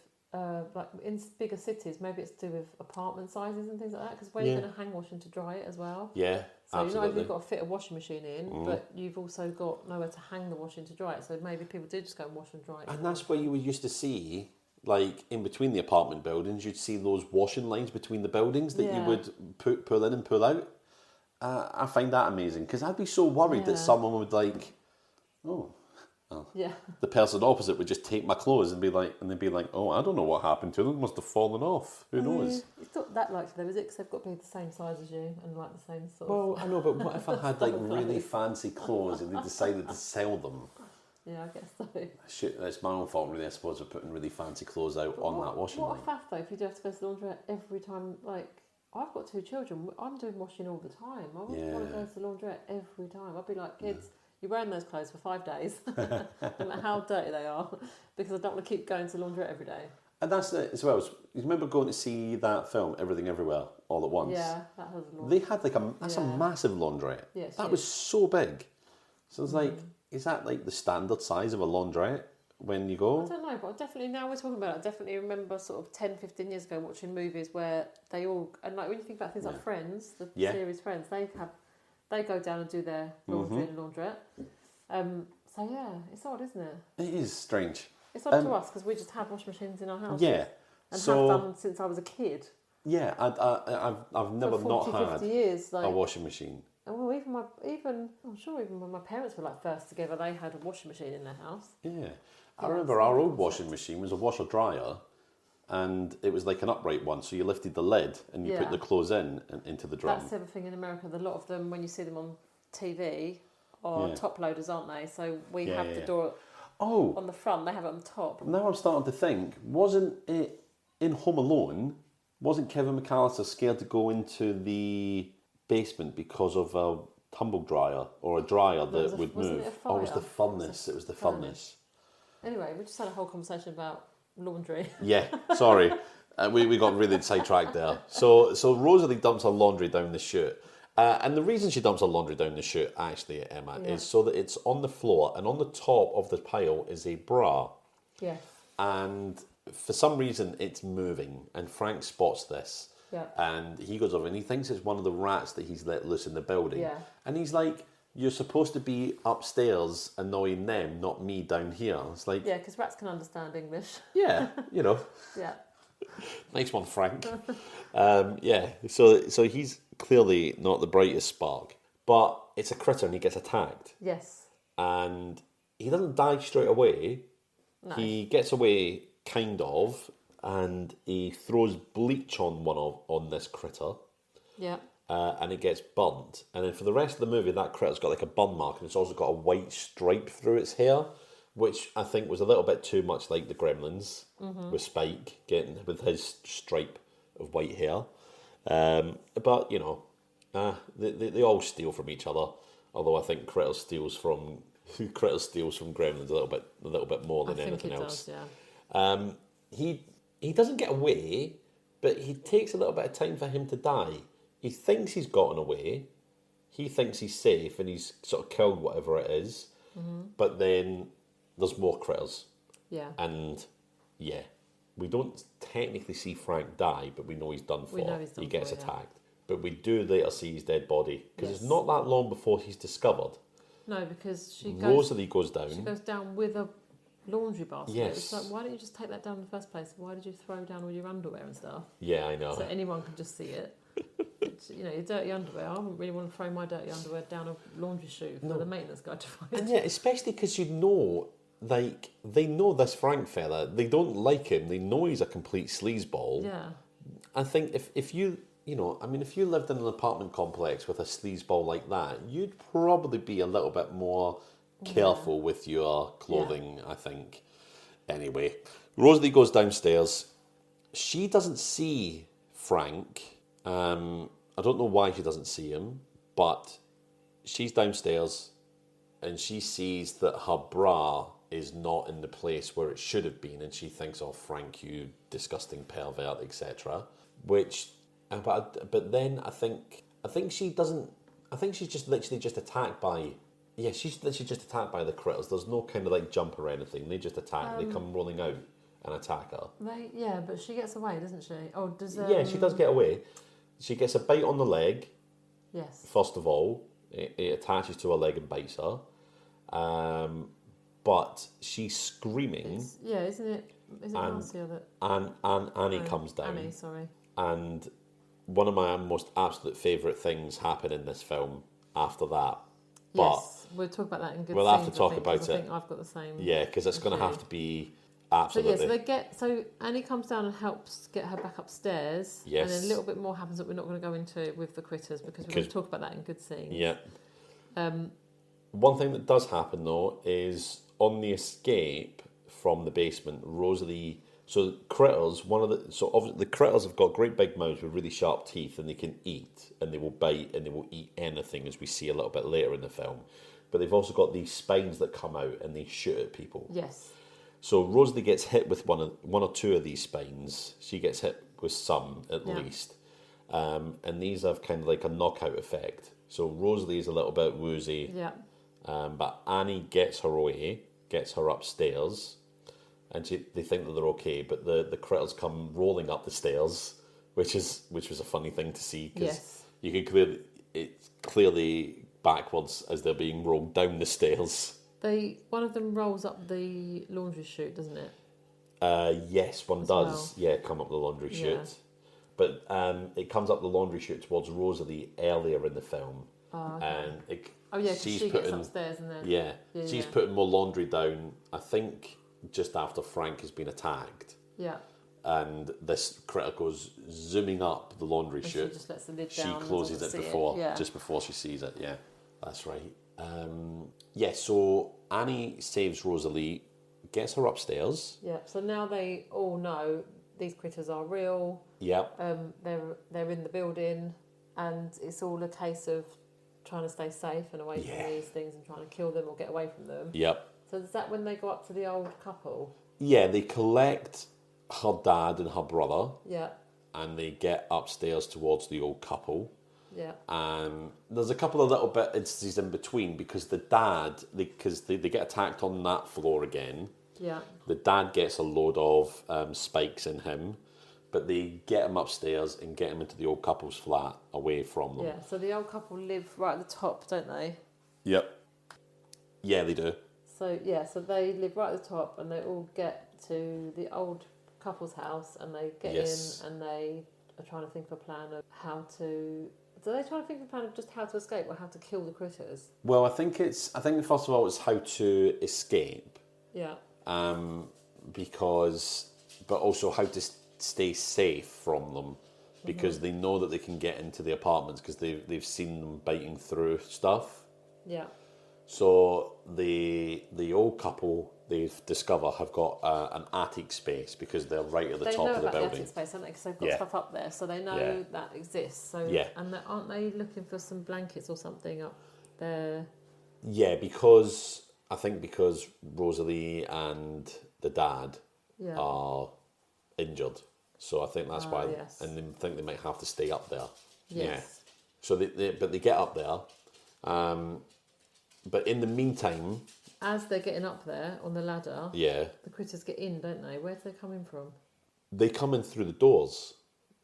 like in bigger cities, maybe it's to do with apartment sizes and things like that, because where you're going to hang washing to dry it as well. Yeah, so absolutely. not only you've got to fit a washing machine in, but you've also got nowhere to hang the washing to dry it. So maybe people do just go and wash and dry it. And that's where you would used to see, like in between the apartment buildings, you'd see those washing lines between the buildings that you would pull in and pull out. I find that amazing, because I'd be so worried that someone would like, the person opposite would just take my clothes and they'd be like, oh, I don't know what happened to them. Must have fallen off. Who knows? It's not that likely though, is it? Because they've got to be the same size as you and like the same sort of... Well, I know, but what if I had like really fancy clothes and they decided to sell them? Yeah, I guess so. Shit, it's my own fault really, I suppose, for putting really fancy clothes out on that washing line. What a faff though, if you do have to go to the laundrette every time, like... I've got 2 children. I'm doing washing all the time. I wouldn't want to go to the laundrette every time. I'd be like, kids, you're wearing those clothes for 5 days, no matter how dirty they are, because I don't want to keep going to the laundrette every day. And that's it as well. You remember going to see that film, Everything Everywhere, all at once? Yeah, that has a laundrette. They had like a massive laundrette. Yeah, that was so big. So it's like, is that like the standard size of a laundrette when you go? I don't know, but definitely now we're talking about it, I definitely remember sort of 10, 15 years ago watching movies where they all, and like when you think about things like Friends, the series Friends, they go down and do their laundry in a laundrette. So yeah, it's odd, isn't it? It is strange. It's odd to us because we just have washing machines in our house. Yeah. And have done since I was a kid. Yeah, I've never 40, not had 50 years, like, a washing machine. Well, even I'm sure even when my parents were like first together, they had a washing machine in their house. Yeah, I remember our old washing machine was a washer dryer, and it was like an upright one. So you lifted the lid and you put the clothes in and into the drum. That's the other thing in America. A lot of them, when you see them on TV, are top loaders, aren't they? So we have the door on the front. They have it on top. Now I'm starting to think, wasn't it in Home Alone? Wasn't Kevin McAllister scared to go into the basement because of a tumble dryer or a dryer that would move? It was the furnace. It was the furnace. Anyway, we just had a whole conversation about laundry. Yeah, sorry. We got really sidetracked there. So Rosalie dumps her laundry down the chute. And the reason she dumps her laundry down the chute, actually, Emma, is so that it's on the floor, and on the top of the pile is a bra. Yes. And for some reason, it's moving, and Frank spots this. Yeah. And he goes over and he thinks it's one of the rats that he's let loose in the building. Yeah. And he's like, you're supposed to be upstairs annoying them, not me down here. It's like... Yeah, because rats can understand English. Yeah, you know. Yeah. Nice one, Frank. So he's clearly not the brightest spark. But it's a critter and he gets attacked. Yes. And he doesn't die straight away. No. He gets away, kind of, and he throws bleach on this critter. Yeah. And it gets burnt. And then for the rest of the movie, that critter's got like a burn mark, and it's also got a white stripe through its hair, which I think was a little bit too much like the Gremlins with Spike getting with his stripe of white hair. But you know, they all steal from each other. Although I think Critter steals from Gremlins a little bit more than anything else. Does, yeah. He doesn't get away, but he takes a little bit of time for him to die. He thinks he's gotten away. He thinks he's safe and he's sort of killed whatever it is. But then there's more critters. Yeah. And yeah, we don't technically see Frank die, but we know he's done for. We know he's done he gets for, attacked. But we do later see his dead body because it's not that long before he's discovered. No, because Rosalie goes down. She goes down with a laundry basket. Yes. It's like, why don't you just take that down in the first place? Why did you throw down all your underwear and stuff? Yeah, I know. So anyone can just see it. You know, your dirty underwear. I wouldn't really want to throw my dirty underwear down a laundry chute for the maintenance guy to find. And yeah, especially because you know, like, they know this Frank fella. They don't like him. They know he's a complete sleazeball. Yeah. I think if you know, I mean, if you lived in an apartment complex with a sleazeball like that, you'd probably be a little bit more careful with your clothing, I think. Anyway, Rosalie goes downstairs. She doesn't see Frank I don't know why she doesn't see him, but she's downstairs and she sees that her bra is not in the place where it should have been, and she thinks, "Oh, Frank, you disgusting pervert," etc. Which, but then I think she doesn't. I think she's just literally just attacked by. Yeah, she's literally just attacked by the critters. There's no kind of like jump or anything. They just attack. They come rolling out and attack her. Yeah, but she gets away, doesn't she? Oh, does Yeah, she does get away. She gets a bite on the leg. Yes. First of all, it attaches to her leg and bites her. But she's screaming. Isn't it? Is it Marcia that? And Annie comes down. Annie, sorry. And one of my most absolute favourite things happen in this film after that. But yes, we'll talk about that in good. We'll have to talk about it. I think I've got the same. Yeah, because it's going to have to be absolutely. So Annie comes down and helps get her back upstairs. Yes. And then a little bit more happens that we're not going to go into with the critters because we're going to talk about that in good scenes. Yeah. One thing that does happen though is on the escape from the basement, Rosalie. So critters, the critters have got great big mouths with really sharp teeth, and they can eat, and they will bite, and they will eat anything, as we see a little bit later in the film. But they've also got these spines that come out and they shoot at people. Yes. So Rosalie gets hit with one or two of these spines. She gets hit with some at least, and these have kind of like a knockout effect. So Rosalie is a little bit woozy. Yeah. But Annie gets her away, gets her upstairs. And they think that they're okay, but the critters come rolling up the stairs, which was a funny thing to see, because you can clearly backwards as they're being rolled down the stairs. One of them rolls up the laundry chute, doesn't it? Yes, one does. Well. Yeah, come up the laundry chute, but it comes up the laundry chute towards Rosalie earlier in the film, and she gets upstairs and then she's putting more laundry down. I think. Just after Frank has been attacked. Yeah. And this critter goes zooming up the laundry chute. She just lets the lid down. She closes it just before she sees it. Yeah, that's right. So Annie saves Rosalie, gets her upstairs. Yeah. So now they all know these critters are real. Yeah. They're in the building, and it's all a case of trying to stay safe and away from these things and trying to kill them or get away from them. Yep. So is that when they go up to the old couple? Yeah, they collect her dad and her brother. Yeah. And they get upstairs towards the old couple. Yeah. There's a couple of little bits in between, because the dad, because they get attacked on that floor again. Yeah. The dad gets a load of spikes in him, but they get him upstairs and get him into the old couple's flat away from them. Yeah, so the old couple live right at the top, don't they? Yep. Yeah, they do. So they live right at the top, and they all get to the old couple's house, and they get in, and they are trying to think of a plan of how to. Do they try to think of a plan of just how to escape or how to kill the critters? Well, I think first of all it's how to escape. Yeah. But also how to stay safe from them, because they know that they can get into the apartments because they've seen them biting through stuff. Yeah. So the old couple they've discovered have got an attic space, because they're right at the top of the building. They know about the attic space, don't they? Because they've got stuff up there, so they know that exists. So and aren't they looking for some blankets or something up there? Yeah, because Rosalie and the dad are injured, so I think that's why, and they think they might have to stay up there. Yes. Yeah. So they get up there. But in the meantime, as they're getting up there on the ladder, the critters get in, don't they? Where do they come in from? They come in through the doors,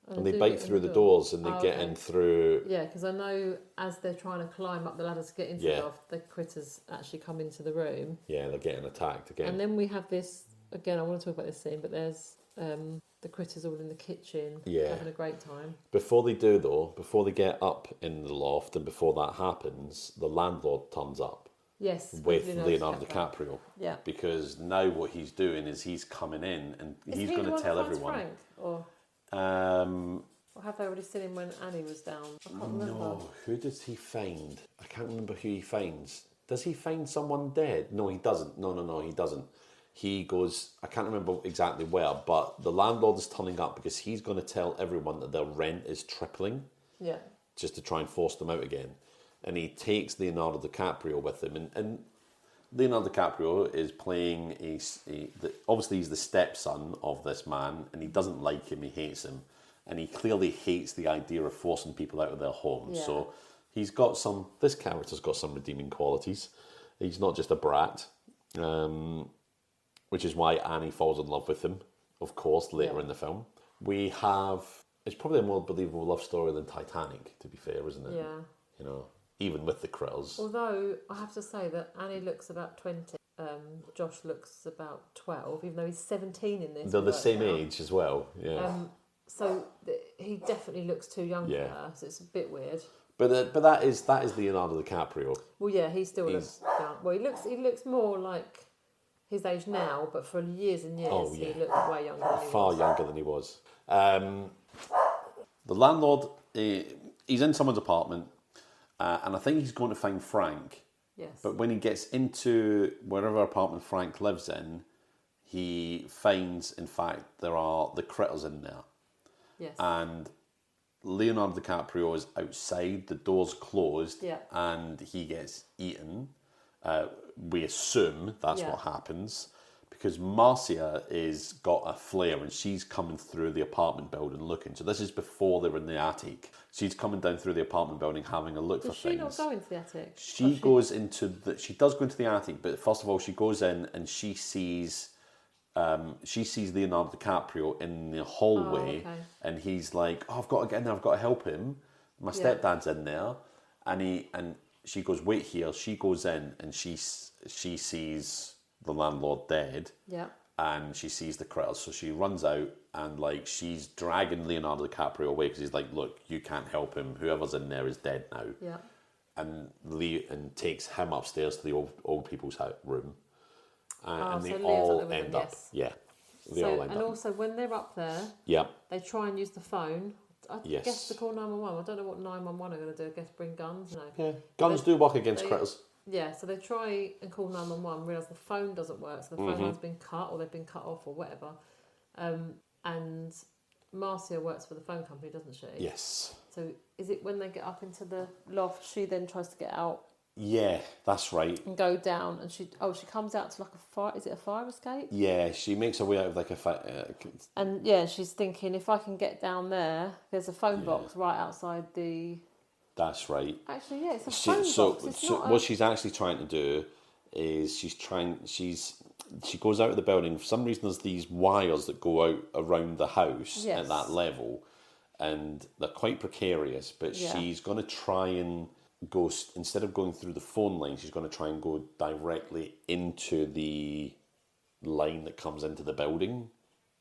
and they bite through the doors, and they get in through. Yeah, because I know as they're trying to climb up the ladder to get into the loft, the critters actually come into the room. Yeah, they're getting attacked again. And then we have this again. I want to talk about this scene, but there's the critters all in the kitchen having a great time. Before they get up in the loft, and before that happens, the landlord turns up. Yes, with Leonardo DiCaprio. Yeah. Because now what he's doing is he's coming in and he's going to tell everyone. Frank, or have they already seen him when Annie was down? I can't remember. No, who does he find? I can't remember who he finds. Does he find someone dead? No, he doesn't. No, he doesn't. he goes, I can't remember exactly where, but the landlord is turning up because he's going to tell everyone that their rent is tripling. Yeah. Just to try and force them out again. And he takes Leonardo DiCaprio with him. And Leonardo DiCaprio is playing obviously he's the stepson of this man, and he doesn't like him, he hates him. And he clearly hates the idea of forcing people out of their homes. Yeah. So this character's got some redeeming qualities. He's not just a brat, which is why Annie falls in love with him, of course, later in the film. It's probably a more believable love story than Titanic, to be fair, isn't it? Yeah. You know, even with the critters. Although, I have to say that Annie looks about 20. Josh looks about 12, even though he's 17 in this. They're the same age as well, yeah. So he definitely looks too young for her, so it's a bit weird. But that is Leonardo DiCaprio. Well, yeah, he still looks young. Well, he looks more like his age now, but for years and years, he looked way younger than he was. Far younger than he was. The landlord, he's in someone's apartment, and I think he's going to find Frank. Yes. But when he gets into wherever apartment Frank lives in, he finds, in fact, there are the critters in there. Yes. And Leonardo DiCaprio is outside, the door's closed, and he gets eaten. We assume that's what happens, because Marcia is got a flare and she's coming through the apartment building looking. So this is before they were in the attic. She's coming down through the apartment building having a look for things. Does she not go into the attic? She goes into she does go into the attic, but first of all she goes in and she sees Leonardo DiCaprio in the hallway, and he's like, "Oh, I've got to get in there. I've got to help him. My stepdad's in there," and she goes, "Wait here." She goes in and she sees the landlord dead. Yeah. And she sees the critters, so she runs out and like she's dragging Leonardo DiCaprio away because he's like, "Look, you can't help him. Whoever's in there is dead now." Yeah. And takes him upstairs to the old people's room. And so they Leo's all up there with end them, up. yes. Yeah. They all end up. And also, when they're up there, they try and use the phone. I guess to call 911. I don't know what 911 are going to do. I guess bring guns. No. Yeah. Guns do work against critters. Yeah, so they try and call 911, realise the phone doesn't work, so the phone line's been cut or they've been cut off or whatever. And Marcia works for the phone company, doesn't she? Yes. So is it when they get up into the loft, she then tries to get out? Yeah, that's right. And go down, and she comes out to like a fire. Is it a fire escape? Yeah, she makes her way out of like and she's thinking, if I can get down there, there's a phone box right outside the. That's right. Actually, yeah, it's a phone box. What she's actually trying to do is she goes out of the building. For some reason, there's these wires that go out around the house at that level, and they're quite precarious. But she's going to try and go, instead of going through the phone line, she's going to try and go directly into the line that comes into the building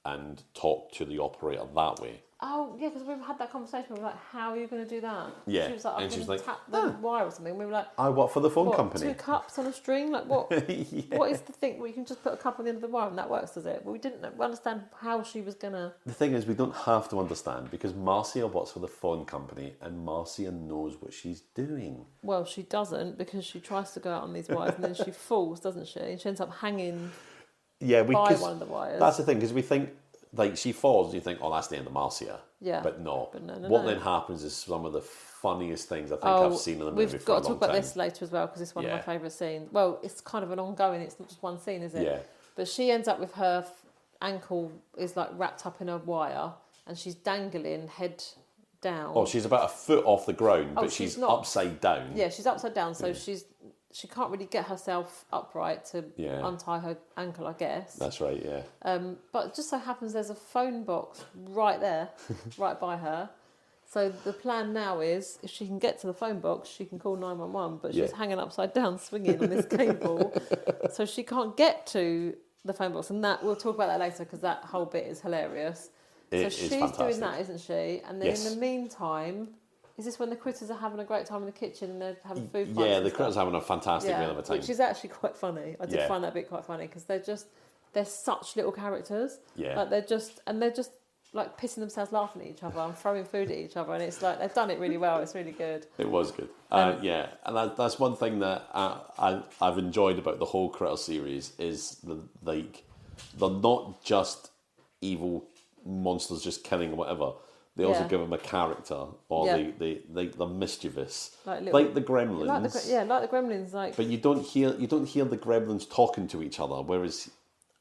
and talk to the operator that way. Oh, yeah, because we've had that conversation. We were like, how are you going to do that? Yeah. She was like, I'm going to tap the wire or something. We were like, I work for the phone company. 2 cups on a string? Like, what? What is the thing where you can just put a cup on the end of the wire and that works, does it? Well, we didn't understand how she was going to... The thing is, we don't have to understand because Marcia works for the phone company and Marcia knows what she's doing. Well, she doesn't, because she tries to go out on these wires and then she falls, doesn't she? And she ends up hanging by one of the wires. That's the thing, because we think... Like, she falls and you think, oh, that's the end of Marcia. Yeah. But no. no. What then happens is some of the funniest things I think I've seen in the movie for a long time. We've got to talk about this later as well, because it's one of my favourite scenes. Well, it's kind of an ongoing, it's not just one scene, is it? Yeah. But she ends up with her ankle is like wrapped up in a wire and she's dangling head down. Oh, she's about a foot off the ground, but she's not upside down. Yeah, she's upside down, so she can't really get herself upright to untie her ankle, I guess. That's right, yeah. But it just so happens there's a phone box right there, right by her. So the plan now is, if she can get to the phone box, she can call 911, but she's hanging upside down, swinging on this cable. So she can't get to the phone box. And that we'll talk about that later, because that whole bit is hilarious. So she's doing that, isn't she? And then in the meantime... Is this when the critters are having a great time in the kitchen and they're having food fights? Yeah, the critters are having a fantastic meal of a time. Which is actually quite funny. I did find that bit quite funny, because they're such little characters. Yeah. Like they're just like pissing themselves laughing at each other and throwing food at each other, and it's like they've done it really well. It's really good. It was good. Yeah, and that's one thing that I've enjoyed about the whole Critter series is they're not just evil monsters just killing or whatever. They also give them a character, or they're mischievous, like the Gremlins. Like the Gremlins. Like, but you don't hear the Gremlins talking to each other. Whereas,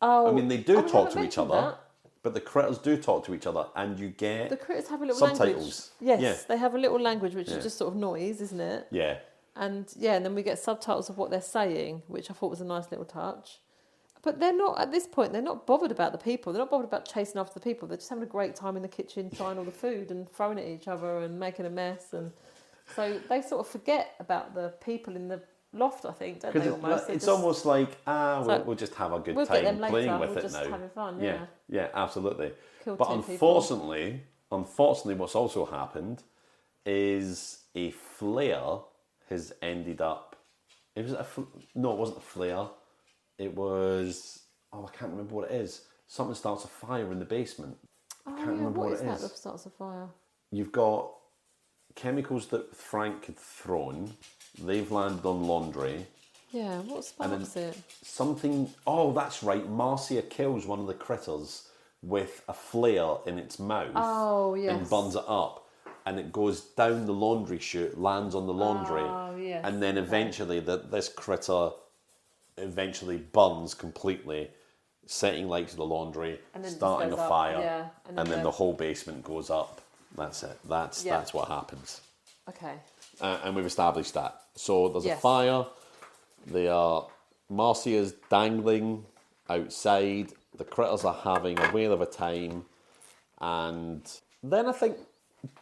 I mean, they do talk to each other, but the critters do talk to each other, and you get the critters have a little subtitles. Language. Yes, they have a little language, which is just sort of noise, isn't it? Yeah. And then we get subtitles of what they're saying, which I thought was a nice little touch. But they're not, at this point, they're not bothered about the people. They're not bothered about chasing after the people. They're just having a great time in the kitchen, trying all the food and throwing it at each other and making a mess. And so they sort of forget about the people in the loft, I think, don't they, almost? It's almost like, we'll just have a good time playing with it now. Having fun, yeah, absolutely. But unfortunately, what's also happened is a flare has ended up... it wasn't a flare. It was... I can't remember what it is. Something starts a fire in the basement. I can't remember what it is. What is that that starts a fire? You've got chemicals that Frank had thrown. They've landed on laundry. Yeah, what sparks it? Something... Oh, that's right. Marcia kills one of the critters with a flare in its mouth. Oh, yes. And burns it up. And it goes down the laundry chute, lands on the laundry. Oh, yes. And then eventually this critter... eventually burns completely, setting light to the laundry, starting a fire, and then the whole basement goes up. That's it. That's what happens. Okay. And we've established that. So there's a fire. Marcia's dangling outside. The critters are having a whale of a time. And then I think,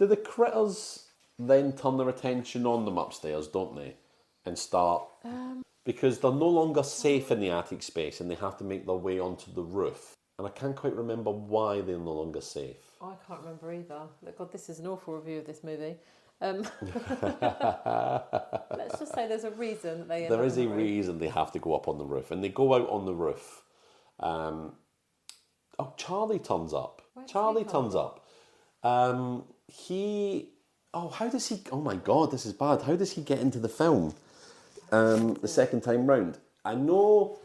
do the critters then turn their attention on them upstairs, don't they? And start... because they're no longer safe in the attic space and they have to make their way onto the roof. And I can't quite remember why they're no longer safe. I can't remember either. God, this is an awful review of this movie. Let's just say there's a reason they end up on the roof. There is a reason they have to go up on the roof. And they go out on the roof. Charlie turns up. Charlie turns up. How does he... Oh my God, this is bad. How does he get into the film? The second time round. I know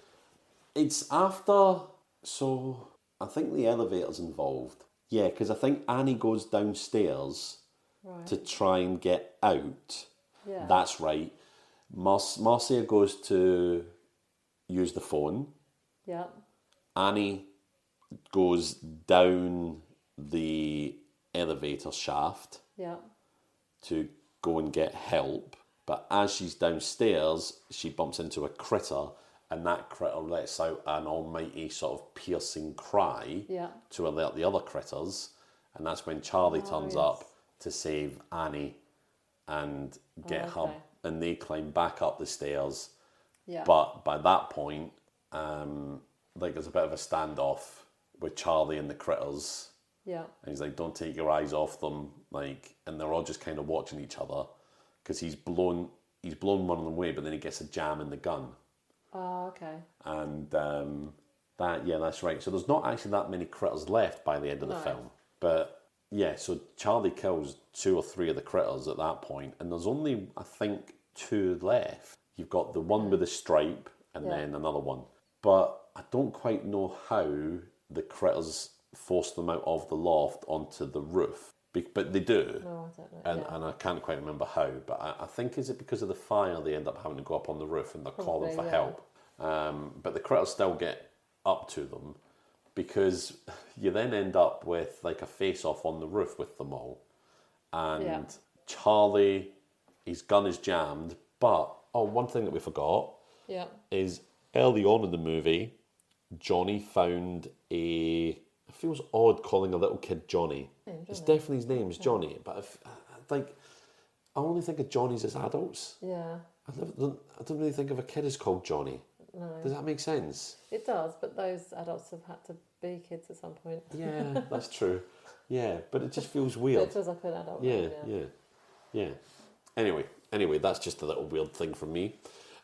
it's after, so I think the elevator's involved. Yeah, because I think Annie goes downstairs to try and get out. Yeah. That's right. Marcia goes to use the phone. Yeah. Annie goes down the elevator shaft. Yeah. To go and get help. But as she's downstairs, she bumps into a critter, and that critter lets out an almighty sort of piercing cry to alert the other critters. And that's when Charlie turns up to save Annie and get her. And they climb back up the stairs. Yeah. But by that point, there's a bit of a standoff with Charlie and the critters. Yeah. And he's like, don't take your eyes off them. And they're all just kind of watching each other. Because he's blown one of them away, but then he gets a jam in the gun. Oh, okay. And that's right. So there's not actually that many critters left by the end of the film. But yeah, so Charlie kills 2 or 3 of the critters at that point, and there's only, I think, 2 left. You've got the one with the stripe, and then another one. But I don't quite know how the critters force them out of the loft onto the roof. But they do. No, I don't know. And I can't quite remember how. But I think, is it because of the fire they end up having to go up on the roof and they're calling for help? But the critters still get up to them because you then end up with like a face-off on the roof with them all. And Charlie, his gun is jammed. But, one thing that we forgot is early on in the movie, Johnny found it feels odd calling a little kid Johnny. It's definitely his name is Johnny, but I only think of Johnnies as adults. Yeah. I don't really think of a kid as called Johnny. No. Does that make sense? It does, but those adults have had to be kids at some point. Yeah, that's true. Yeah, but it just feels weird. It feels like an adult. Yeah. Anyway, that's just a little weird thing from me.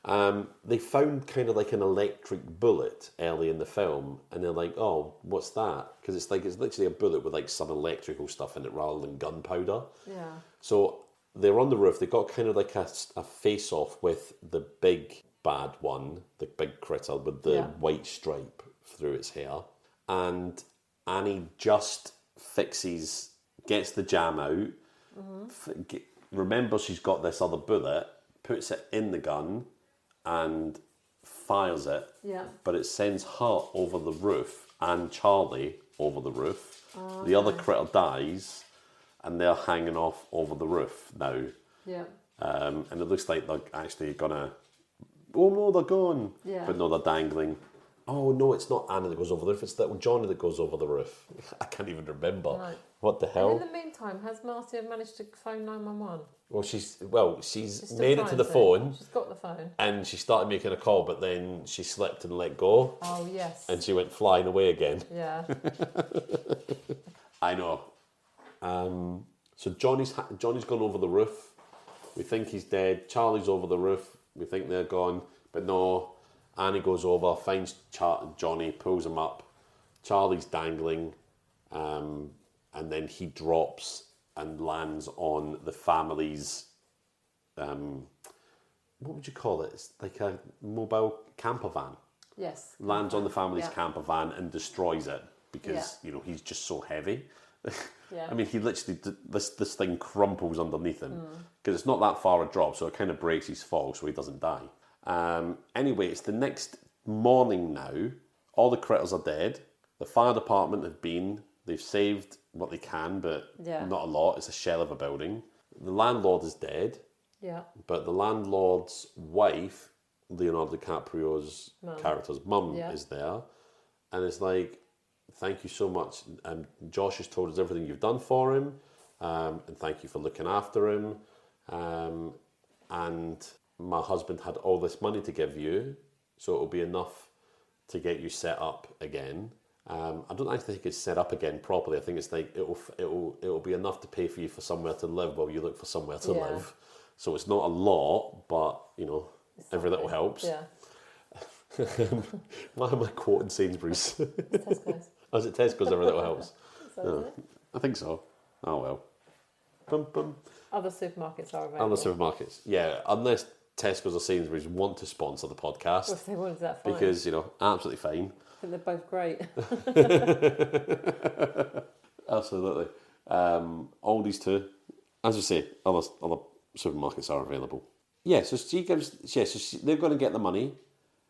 They found kind of like an electric bullet early in the film, and they're like, "Oh, what's that?" Because it's literally a bullet with like some electrical stuff in it rather than gunpowder. Yeah. So they're on the roof. They got kind of like a face off with the big bad one, the big critter with the white stripe through its hair, and Annie just gets the jam out, remembers she's got this other bullet, puts it in the gun, and fires it. Yeah. But it sends her over the roof and Charlie over the roof. Oh, the other critter dies, and they're hanging off over the roof now. Yeah. And it looks like they're actually gonna. Oh no, they're gone. Yeah. But no, they're dangling. Oh no, it's not Anna that goes over the roof. It's little Johnny that goes over the roof. I can't even remember. Right. What the hell? And in the meantime, has Marcia managed to phone 911? Well, she's made it to the phone. She's got the phone. And she started making a call, but then she slipped and let go. Oh, yes. And she went flying away again. Yeah. I know. So Johnny's gone over the roof. We think he's dead. Charlie's over the roof. We think they're gone. But no, Annie goes over, finds Johnny, pulls him up. Charlie's dangling. And then he drops and lands on the family's, what would you call it? It's like a mobile camper van. Yes. Lands on the family's camper van and destroys it because, he's just so heavy. Yeah. I mean, he literally, this thing crumples underneath him because it's not that far a drop, so it kind of breaks his fall so he doesn't die. Anyway, it's the next morning now. All the critters are dead. The fire department they've saved what they can, but not a lot. It's a shell of a building. The landlord is dead. Yeah. But the landlord's wife, Leonardo DiCaprio's character's mum, is there. And it's like, thank you so much. Josh has told us everything you've done for him. And thank you for looking after him. And my husband had all this money to give you, so it'll be enough to get you set up again. I don't actually think it's set up again properly. I think it's like it'll be enough to pay for you for somewhere to live while you look for somewhere to live. So it's not a lot, but every little helps. Yeah. Why am I quoting Sainsbury's? It's Tesco's. Oh, is it Tesco's? Every little helps. I think so. Oh well. Bum, bum. Other supermarkets are available. Other supermarkets, yeah. Unless Tesco's or Sainsbury's want to sponsor the podcast. Well, if they wanted that, fine. Because absolutely fine. I think they're both great. Absolutely. Aldi's too. As we say, other supermarkets are available. Yeah, so they're going to get the money.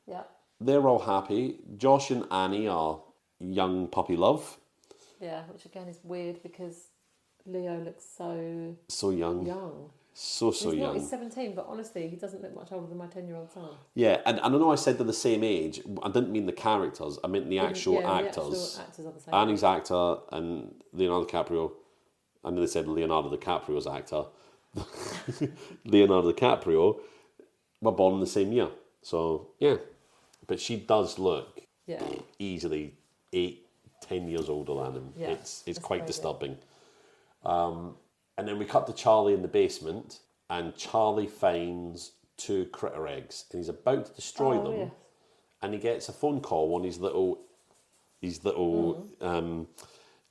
Yeah. They're all happy. Josh and Annie are young puppy love. Yeah, which again is weird because Leo looks so young. So young. He's 17, but honestly, he doesn't look much older than my 10-year-old son. Yeah, and I know I said they're the same age. I didn't mean the characters. I meant the actual actors. The actual actors are the same. Annie's actor and Leonardo DiCaprio. I know they said Leonardo DiCaprio's actor. Leonardo DiCaprio were born in the same year. So, yeah. But she does look easily 8-10 years older than him. Yeah, it's quite crazy. Disturbing. And then we cut to Charlie in the basement, and Charlie finds 2 critter eggs, and he's about to destroy them. Yes. And he gets a phone call on his little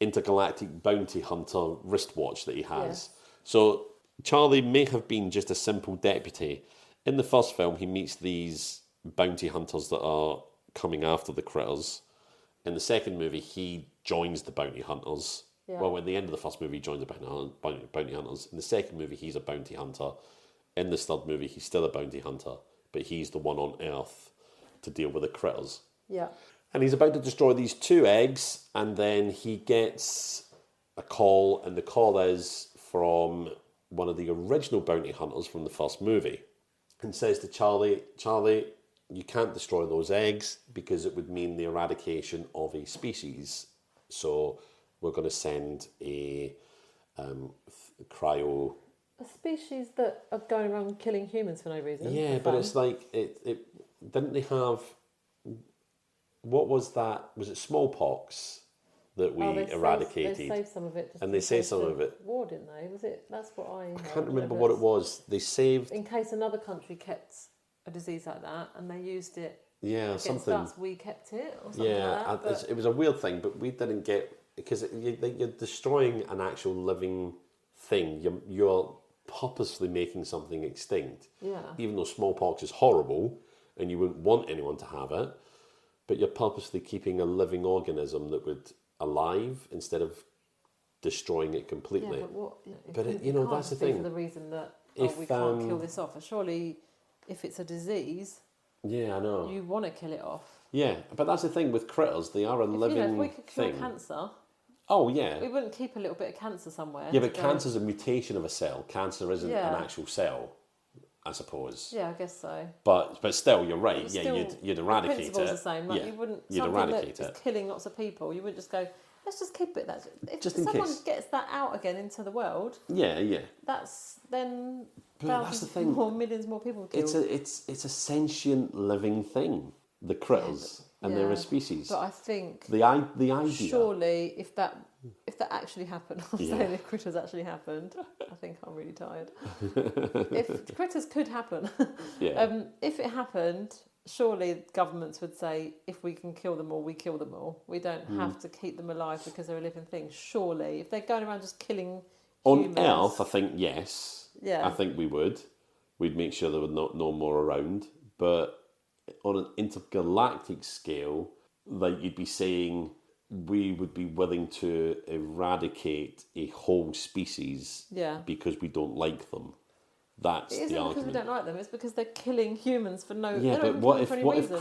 intergalactic bounty hunter wristwatch that he has. Yes. So Charlie may have been just a simple deputy. In the first film, he meets these bounty hunters that are coming after the critters. In the second movie, he joins the bounty hunters. Yeah. Well, at the end of the first movie, he joins the bounty hunters. In the second movie, he's a bounty hunter. In the third movie, he's still a bounty hunter, but he's the one on Earth to deal with the critters. Yeah. And he's about to destroy these 2 eggs, and then he gets a call, and the call is from one of the original bounty hunters from the first movie, and says to Charlie, you can't destroy those eggs because it would mean the eradication of a species. So we're going to send a cryo... A species that are going around killing humans for no reason. Yeah, but it's like... it didn't they have... What was that? Was it smallpox that we eradicated? They saved some of it. And they saved some of it. War, didn't they? Was it? That's what I can't remember what it was. They saved... In case another country kept a disease like that, and they used it. Yeah, something. Us, we kept it, or something like that. It was a weird thing, but we didn't get, because you're destroying an actual living thing. You're purposely making something extinct. Yeah. Even though smallpox is horrible, and you wouldn't want anyone to have it, but you're purposely keeping a living organism that would alive instead of destroying it completely. Yeah, but what? That's the thing. For the reason that we can't kill this off. Surely, if it's a disease. Yeah, I know. You want to kill it off. Yeah, but that's the thing with critters. They are a living thing. If we could cure cancer... Oh, yeah. We wouldn't keep a little bit of cancer somewhere. Yeah, but cancer's a mutation of a cell. Cancer isn't an actual cell, I suppose. Yeah, I guess so. But still, you're right. You'd eradicate it. The principle's the same. Like, you wouldn't... You'd eradicate that is killing lots of people, you wouldn't just go, let's just keep it that... If just in someone case. gets that out again into the world... Yeah. That's then... But that's the thing. Millions more people killed. It's a sentient living thing. The critters, and they're a species. But I think the idea. Surely, if that actually happened, I'm saying if critters actually happened, I think I'm really tired. If critters could happen, if it happened, surely governments would say, if we can kill them all, we kill them all. We don't have to keep them alive because they're a living thing. Surely, if they're going around just killing humans, on Earth, I think yes. Yeah. I think we would. We'd make sure there were no more around. But on an intergalactic scale, like you'd be saying, we would be willing to eradicate a whole species because we don't like them. That's the argument. It isn't because we don't like them, it's because they're killing humans for no reason. Yeah, but what if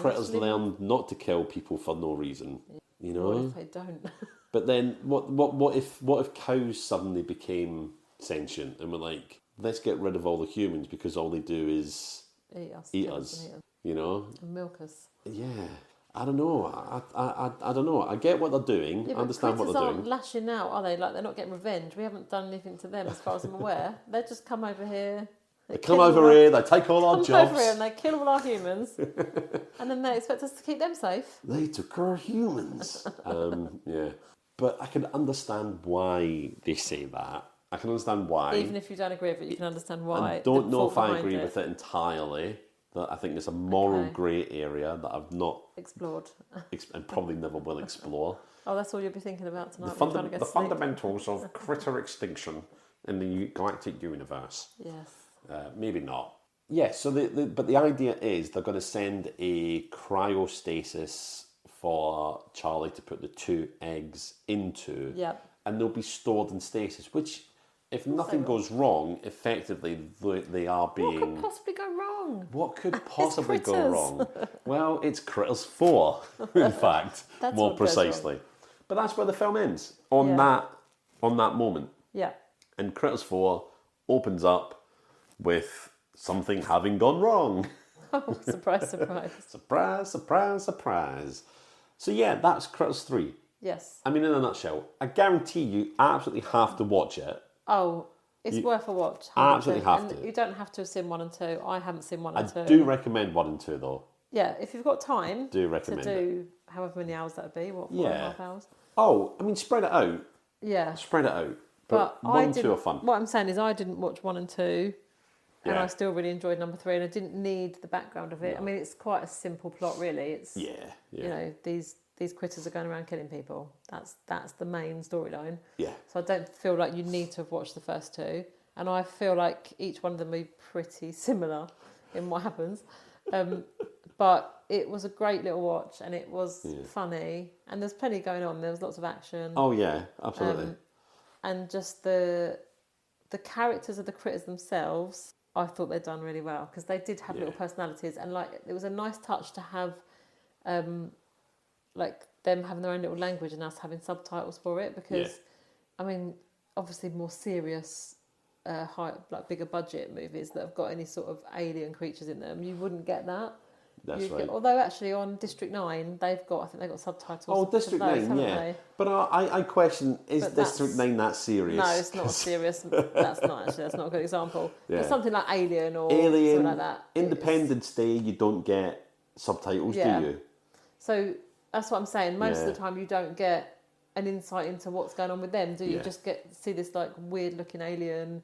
critters learn not to kill people for no reason? You know? What if they don't? But then what if cows suddenly became sentient and were like, let's get rid of all the humans because all they do is eat us. You know? And milk us. Yeah. I don't know. I don't know. I get what they're doing. I understand what they're doing. Aren't lashing out, are they? Like, they're not getting revenge. We haven't done anything to them, as far as I'm aware. They just come over here. They come over here. They take all our jobs. Come over here and they kill all our humans, and then they expect us to keep them safe. They took our humans. Yeah, but I can understand why they say that. I can understand why. Even if you don't agree with it, you can understand why. I don't know if I agree with it entirely. That I think there's a moral grey area that I've not explored and probably never will explore. Oh, that's all you'll be thinking about tonight. The fundamentals of critter extinction in the galactic universe. Yes. Maybe not. Yeah. So but the idea is they're going to send a cryostasis for Charlie to put the 2 eggs into. Yep. And they'll be stored in stasis, which, if nothing goes wrong, effectively they are being... What could possibly go wrong? What could possibly go wrong? Well, it's Critters 4, in fact, more precisely. But that's where the film ends, on that moment. Yeah. And Critters 4 opens up with something having gone wrong. Oh, surprise, surprise. Surprise, surprise, surprise. So yeah, that's Critters 3. Yes. I mean, in a nutshell, I guarantee you absolutely have to watch it. Oh, it's worth a watch. Absolutely have to. You don't have to have seen 1 and 2. I haven't seen 1 and 2. I do recommend 1 and 2 though. Yeah, if you've got time do recommend to do however many hours that would be, 4.5 hours? Oh, I mean, spread it out. Yeah. Spread it out. But 1 and 2 are fun. What I'm saying is I didn't watch 1 and 2 and I still really enjoyed number 3 and I didn't need the background of it. No. I mean, it's quite a simple plot really. It's you know, these critters are going around killing people. That's the main storyline. Yeah. So I don't feel like you need to have watched the first 2. And I feel like each one of them will be pretty similar in what happens. But it was a great little watch and it was funny. And there's plenty going on. There was lots of action. Oh, yeah, absolutely. And just the characters of the critters themselves, I thought they'd done really well. Because they did have little personalities. And like it was a nice touch to have... like them having their own little language and us having subtitles for it because, I mean, obviously more serious, bigger budget movies that have got any sort of alien creatures in them, you wouldn't get that. That's right. Although actually on District 9, I think they've got subtitles. Oh, District 9, yeah. They? But I question, is District 9 that serious? No, it's not serious. That's not a good example. Yeah. But something like Alien or Alien, something like that. Independence Day, you don't get subtitles, do you? So... That's what I'm saying. Most of the time you don't get an insight into what's going on with them, do you? You just see this like weird looking alien,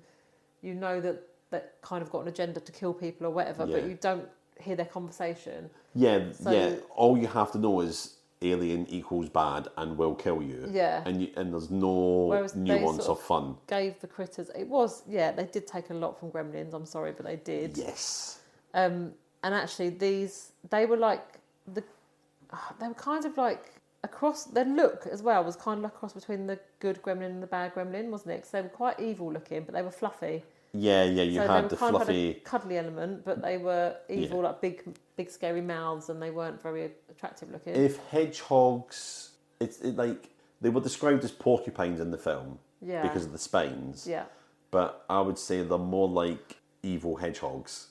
you know that kind of got an agenda to kill people or whatever, but you don't hear their conversation. Yeah, yeah. All you have to know is alien equals bad and will kill you. Yeah. And there's no nuance or fun. Gave the critters. It was, they did take a lot from Gremlins. I'm sorry, but they did. Yes. And actually, they were like they were kind of like across. Their look as well was kind of like a cross between the good Gremlin and the bad Gremlin, wasn't it? Because they were quite evil looking, but they were fluffy. Yeah. You had the fluffy, had a cuddly element, but they were evil, like big scary mouths, and they weren't very attractive looking. If hedgehogs, it's like they were described as porcupines in the film, because of the spines. Yeah. But I would say they're more like evil hedgehogs.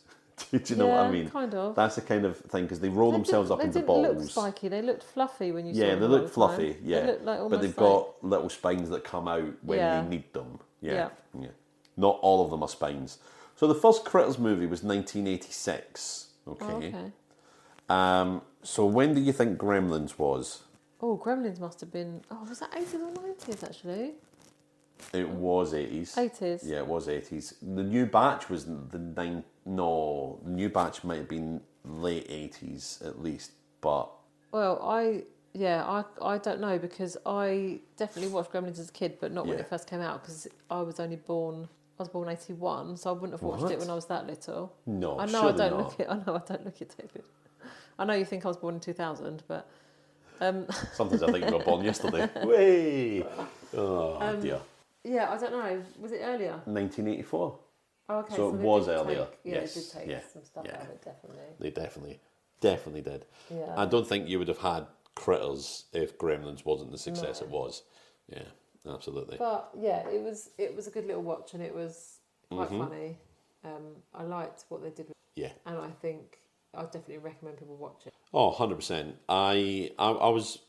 Do you know what I mean? Kind of. That's the kind of thing, because they roll themselves up into balls. They didn't look spiky. They looked fluffy when you saw them. Yeah, they look fluffy. Yeah, they looked like but they've got little spines that come out when they need them. Yeah. Not all of them are spines. So the first Critters movie was 1986. Okay. So when do you think Gremlins was? Oh, Gremlins must have been. Oh, was that 80s or 90s actually? It was 80s. 80s. Yeah, it was 80s. The new batch was the new batch might have been late 80s at least, but... Well, I don't know, because I definitely watched Gremlins as a kid, but not when it first came out, because I was born 81, so I wouldn't have watched it when I was that little. No, I know I don't look it, David. I know you think I was born in 2000, but... Sometimes I think you were born yesterday. Way! Oh, dear. Yeah, I don't know. Was it earlier? 1984. Oh, okay. So it was earlier. Yes. They did take some stuff out of it, definitely. They definitely did. Yeah. I don't think you would have had Critters if Gremlins wasn't the success it was. Yeah, absolutely. But yeah, it was a good little watch, and it was quite funny. I liked what they did with it. Yeah. And I think I definitely recommend people watch it. Oh, 100%. I was,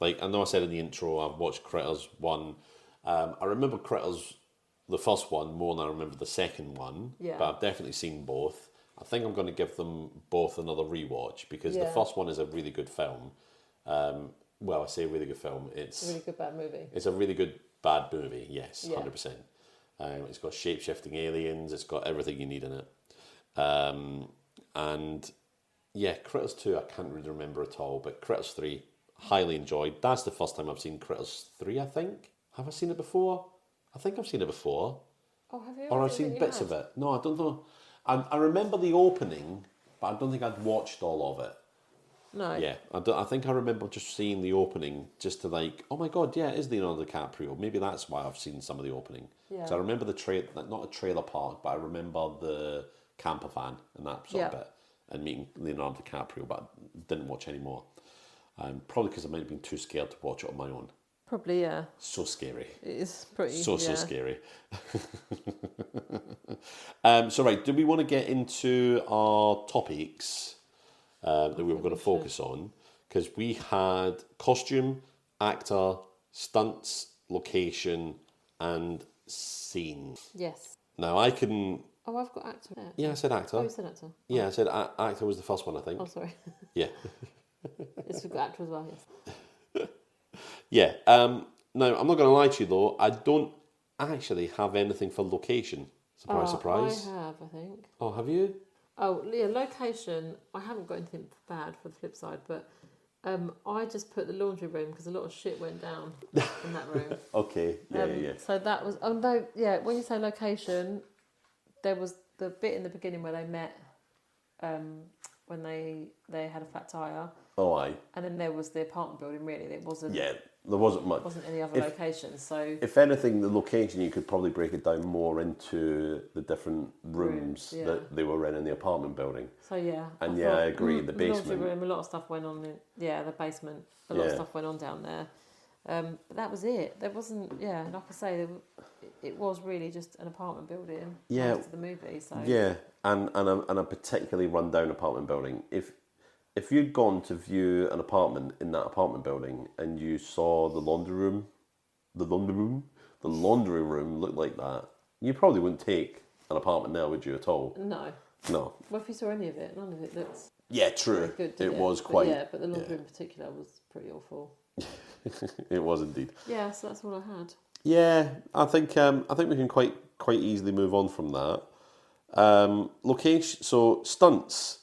like, I know I said in the intro, I've watched Critters 1. I remember Critters, the first one, more than I remember the second one. Yeah. But I've definitely seen both. I think I'm going to give them both another rewatch, because the first one is a really good film. Well, I say really good film. It's a really good bad movie. It's a really good bad movie, yes, 100%. It's got shape-shifting aliens. It's got everything you need in it. And yeah, Critters 2, I can't really remember at all, but Critters 3, highly enjoyed. That's the first time I've seen Critters 3, I think. Have I seen it before? I think I've seen it before. Oh, have you? Or I've seen bits of it. No, I don't know. I remember the opening, but I don't think I'd watched all of it. No. Yeah, I think I remember just seeing the opening, just to like, oh my God, yeah, it is Leonardo DiCaprio. Maybe that's why I've seen some of the opening. Yeah. So I remember not a trailer park, but I remember the camper van and that sort of bit, and meeting Leonardo DiCaprio, but I didn't watch any more. Probably because I might have been too scared to watch it on my own. Probably, yeah. So scary. It is pretty. So scary. So right, do we want to get into our topics that we were going to focus on? Because we had costume, actor, stunts, location, and scene. Yes. Now I can. Oh, I've got actor there. Yeah, I said actor. Oh, you said actor. Yeah, I said actor was the first one, I think. Oh, sorry. Yeah. Yes, we've got actor as well, yes. Yeah. Now, I'm not going to lie to you, though. I don't actually have anything for location. Surprise. I have, I think. Oh, have you? Oh, yeah, location. I haven't got anything bad for the flip side, but I just put the laundry room because a lot of shit went down in that room. Okay, yeah. So that was... Oh, no, yeah, when you say location, there was the bit in the beginning where they met when they had a flat tyre. Oh, aye. And then there was the apartment building, really. It wasn't... Yeah, there wasn't much. Wasn't any other location, so... If anything, the location, you could probably break it down more into the different rooms that they were in the apartment building. So, yeah. And I agree, the basement... The laundry room, a lot of stuff went on in... Yeah, the basement. A lot of stuff went on down there. But that was it. There wasn't... Yeah, like I say, it was really just an apartment building. Yeah. Most of the movie, so... Yeah, and a particularly run-down apartment building. If you'd gone to view an apartment in that apartment building and you saw the laundry room looked like that, you probably wouldn't take an apartment there, would you, at all? No. No. Well, if you saw any of it, none of it looks... Yeah, true. Good, it was quite... But the laundry in particular was pretty awful. It was indeed. Yeah, so that's all I had. Yeah, I think we can quite easily move on from that. Location, so stunts.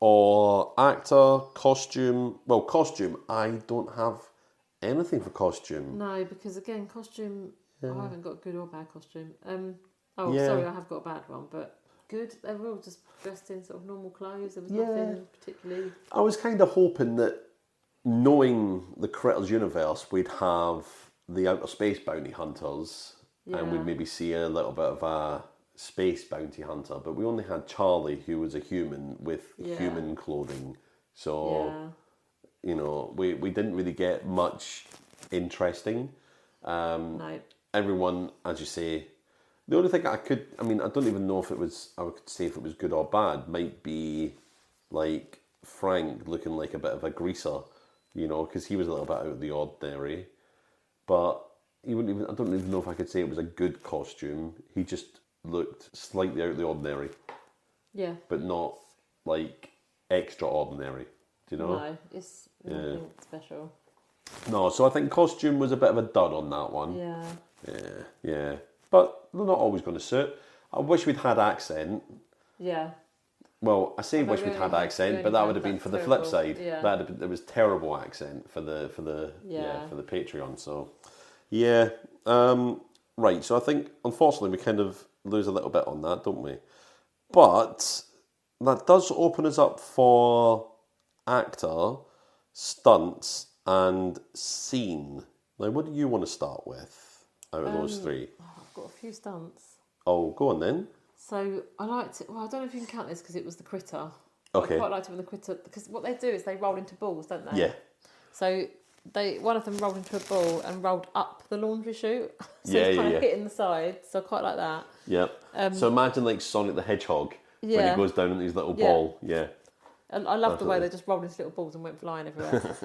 or actor, costume. Well, costume, I don't have anything for costume. No, because again, costume, I haven't got a good or bad costume. Sorry, I have got a bad one, but good. They were all just dressed in sort of normal clothes. There was nothing particularly... I was kind of hoping that, knowing the Critters universe, we'd have the outer space bounty hunters, and we'd maybe see a little bit of a space bounty hunter, but we only had Charlie, who was a human with human clothing. So, you know, we didn't really get much interesting. No. Everyone, as you say, the only thing I don't even know if I could say if it was good or bad, might be like Frank looking like a bit of a greaser, you know, because he was a little bit out of the ordinary. But I don't even know if I could say it was a good costume. He just looked slightly out of the ordinary. Yeah. But not like extraordinary. Do you know? No, it's nothing special. No, so I think costume was a bit of a dud on that one. Yeah. But they're not always going to suit. I wish we'd had accent. Yeah. Well, I say wish we'd had accent, but that would have been for the flip side. Yeah. There was terrible accent for the Patreon. So, yeah. Right. So I think unfortunately we kind of lose a little bit on that, don't we? But that does open us up for actor, stunts, and scene. Now, what do you want to start with out of those three? I've got a few stunts. Oh, go on then. So I liked it. Well, I don't know if you can count this because it was the critter. Okay. I quite liked it when the critter, because what they do is they roll into balls, don't they? Yeah. So one of them rolled into a ball and rolled up the laundry chute. So it's kind of hitting the side. So I quite like that. Yeah. So imagine like Sonic the Hedgehog when he goes down in his little ball. Yeah. And I loved the way they just rolled into little balls and went flying everywhere.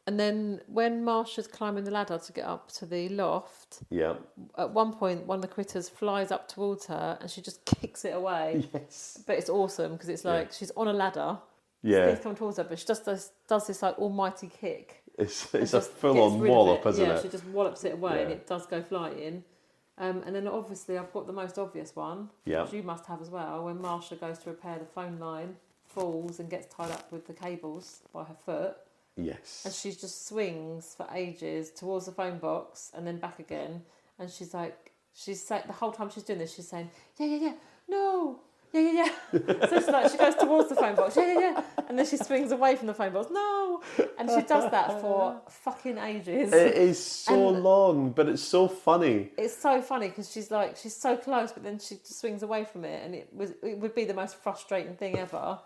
And then when Marsha's climbing the ladder to get up to the loft, at one point one of the critters flies up towards her and she just kicks it away. Yes. But it's awesome because it's like she's on a ladder. Yeah. She's coming towards her, but she just does this like almighty kick. It's a full-on wallop, isn't it? Yeah, she just wallops it away and it does go flying. And then obviously I've got the most obvious one, which you must have as well, when Marsha goes to repair the phone line, falls and gets tied up with the cables by her foot. Yes. And she just swings for ages towards the phone box and then back again. And she's the whole time she's doing this, she's saying, yeah, no, yeah. So it's like she goes towards the phone box, yeah. And then she swings away from the phone box, no. And she does that for fucking ages. It is so long, but it's so funny. It's so funny because she's so close, but then she just swings away from it. And it would be the most frustrating thing ever.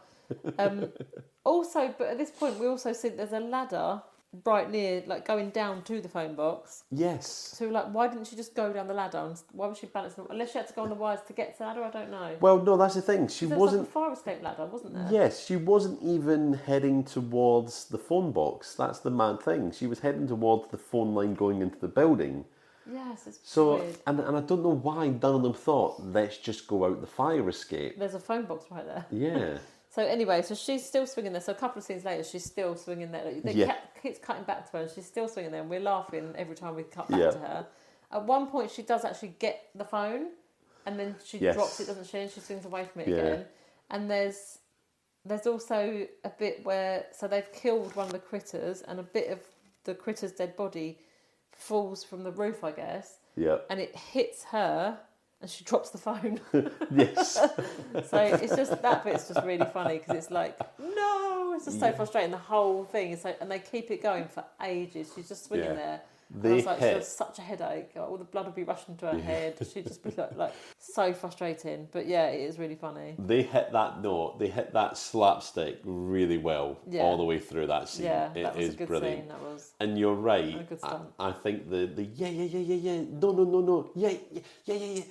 Also, but at this point we also see there's a ladder right near, like going down to the phone box. Yes. So like, why didn't she just go down the ladder? And why was she balancing? Unless she had to go on the wires to get to the ladder, I don't know. Well, no, that's the thing. There was like a fire escape ladder, wasn't there? Yes, she wasn't even heading towards the phone box. That's the mad thing. She was heading towards the phone line going into the building. Yes, it's weird. And I don't know why none of them thought, let's just go out the fire escape. There's a phone box right there. Yeah. So anyway, so she's still swinging there. So a couple of scenes later, she's still swinging there. Keeps cutting back to her and she's still swinging there. And we're laughing every time we cut back to her. At one point, she does actually get the phone and then she drops it, doesn't she? And she swings away from it again. And there's also a bit where, so they've killed one of the critters and a bit of the critter's dead body falls from the roof, I guess. Yeah. And it hits her. And she drops the phone. Yes. So it's just, that bit's just really funny because it's like, no, it's just so frustrating. The whole thing is so, and they keep it going for ages. She's just swinging there. I was like, she has such a headache. Like, all the blood would be rushing to her head. She'd just be like so frustrating. But yeah, it is really funny. They hit that note. They hit that slapstick really well all the way through that scene. Yeah, that was is a good brilliant. scene. That was. And you're right. I think the no, yeah.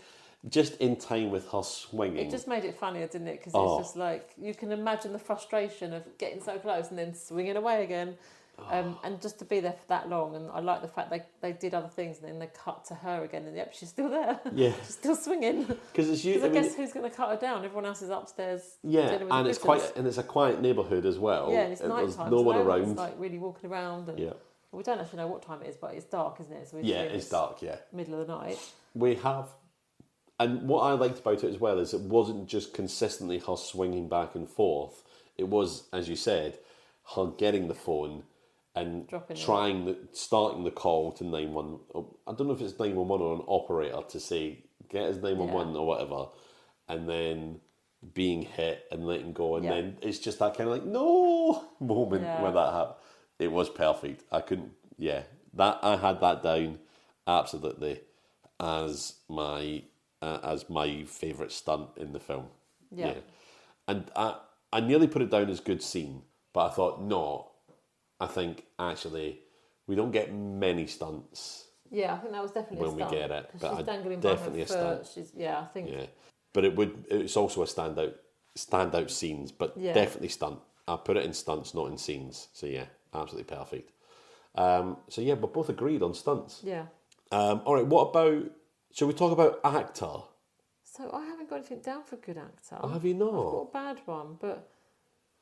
Just in time with her swinging. It just made it funnier, didn't it? Because it's just like, you can imagine the frustration of getting so close and then swinging away again. And just to be there for that long. And I like the fact they did other things and then they cut to her again and she's still there. Yeah. She's still swinging. Because I guess who's going to cut her down? Everyone else is upstairs. Yeah, and it's a quiet neighbourhood as well. Yeah, and it's night time. There's no one around. It's like really walking around. And we don't actually know what time it is, but it's dark, isn't it? So it's dark, middle of the night. We have And what I liked about it as well is it wasn't just consistently her swinging back and forth. It was, as you said, her getting the phone and starting the call to 911. I don't know if it's 911 or an operator to say, get us 911 or whatever. And then being hit and letting go. And then it's just that kind of like, no moment where that happened. It was perfect. I couldn't, I had that down absolutely as my favourite stunt in the film. Yeah. And I nearly put it down as good scene, but I thought, no, I think actually we don't get many stunts. Yeah, I think that was definitely when a stunt. we get it. But she's dangling definitely by her a stunt. I think. Yeah. But it's also a standout scenes, but definitely stunt. I put it in stunts, not in scenes. So yeah, absolutely perfect. So yeah, we're both agreed on stunts. Yeah. All right, what about, shall we talk about actor? So I haven't got anything down for good actor. Oh, have you not? I've got a bad one, but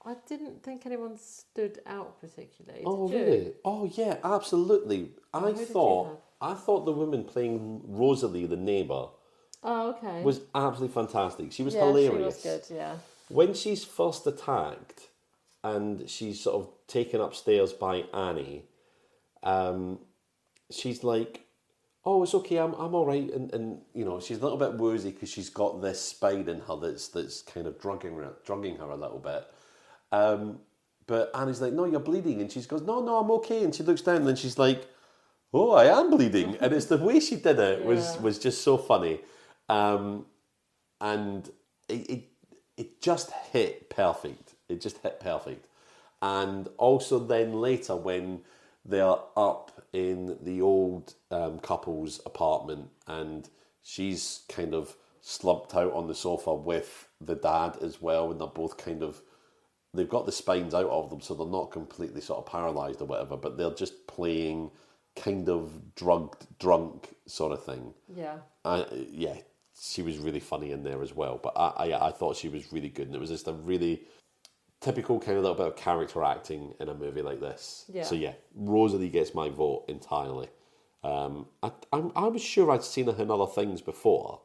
I didn't think anyone stood out particularly. Oh, did you? really? Oh, yeah, absolutely. I thought the woman playing Rosalie, the neighbour, was absolutely fantastic. She was hilarious. She was good, yeah. When she's first attacked and she's sort of taken upstairs by Annie, she's like, oh, it's okay, I'm all right. And you know, she's a little bit woozy because she's got this spine in her that's kind of drugging her a little bit. But Annie's like, no, you're bleeding. And she goes, no, I'm okay. And she looks down and then she's like, oh, I am bleeding. And it's the way she did it was just so funny. And it just hit perfect. It just hit perfect. And also then later when they're up in the old couple's apartment and she's kind of slumped out on the sofa with the dad as well, and they're both kind of, they've got the spines out of them, so they're not completely sort of paralysed or whatever, but they're just playing kind of drunk sort of thing. Yeah. She was really funny in there as well. But I thought she was really good, and it was just a really typical kind of little bit of character acting in a movie like this. Yeah. So yeah, Rosalie gets my vote entirely. I was sure I'd seen her in other things before.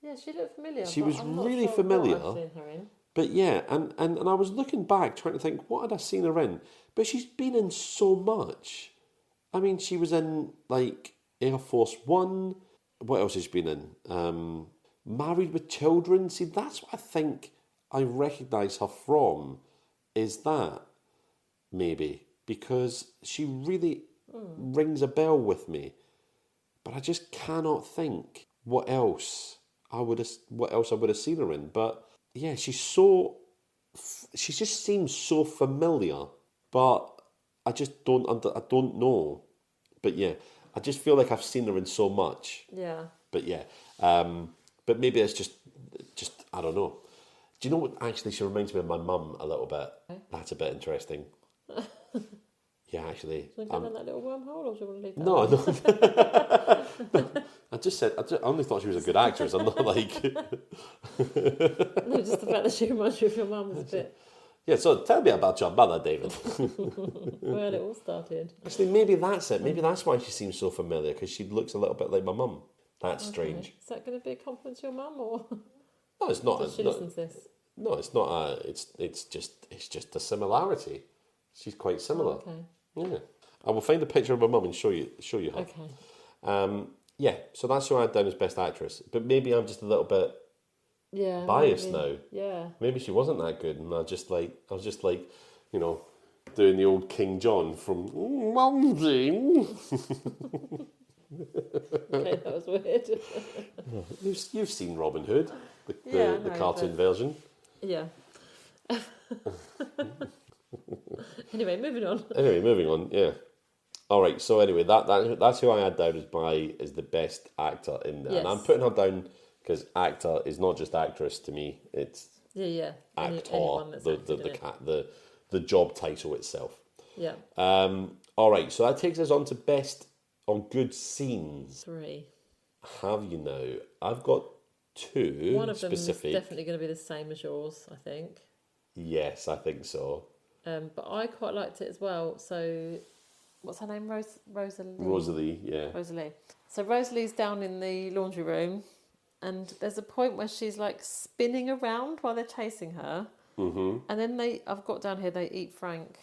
Yeah, she looked familiar. She was I'm really not sure familiar. what I've seen her in. But yeah, and I was looking back trying to think, what had I seen her in? But she's been in so much. I mean, she was in like Air Force One. What else has she been in? Married with Children. See, that's what I think I recognise her from. Is that maybe because she really rings a bell with me, but I just cannot think what else I would have seen her in. But yeah, she just seems so familiar, but I just don't know. But yeah, I just feel like I've seen her in so much. Yeah. But yeah, but maybe it's just I don't know. Do you know what? Actually, she reminds me of my mum a little bit. Okay. That's a bit interesting. Yeah, actually. Do you want to go down that little wormhole, or do you want to leave that? No. I only thought she was a good actress. I'm not like. No, just the fact that she reminds you of your mum is a bit. Yeah, so tell me about your mother, David. Where it all started. Actually, maybe that's it. Maybe that's why she seems so familiar, because she looks a little bit like my mum. That's strange. Is that going to be a compliment to your mum, or? No, it's not. Does she listen to this? No, it's not. It's just a similarity. She's quite similar. Oh, okay. Yeah, I will find a picture of my mum and show you her. Okay. Yeah, so that's who I had down as best actress. But maybe I'm just a little bit biased now. Yeah. Maybe she wasn't that good, and I was just like, you know, doing the old King John from Mumsy. Okay, that was weird. You've seen Robin Hood, the cartoon version. Yeah. Anyway, moving on. Yeah. All right. So anyway, that's who I had down as the best actor in there, and I'm putting her down because actor is not just actress to me. It's actor, the job title itself. Yeah. All right. So that takes us on to best on good scenes. 3. Have you now? I've got 2. One of them specific. is definitely going to be the same as yours, I think. Yes, I think so. But I quite liked it as well. So, what's her name? Rosalie. Rosalie, yeah. Rosalie. So Rosalie's down in the laundry room, and there's a point where she's like spinning around while they're chasing her. Mm-hmm. And then I've got down here, they eat Frank.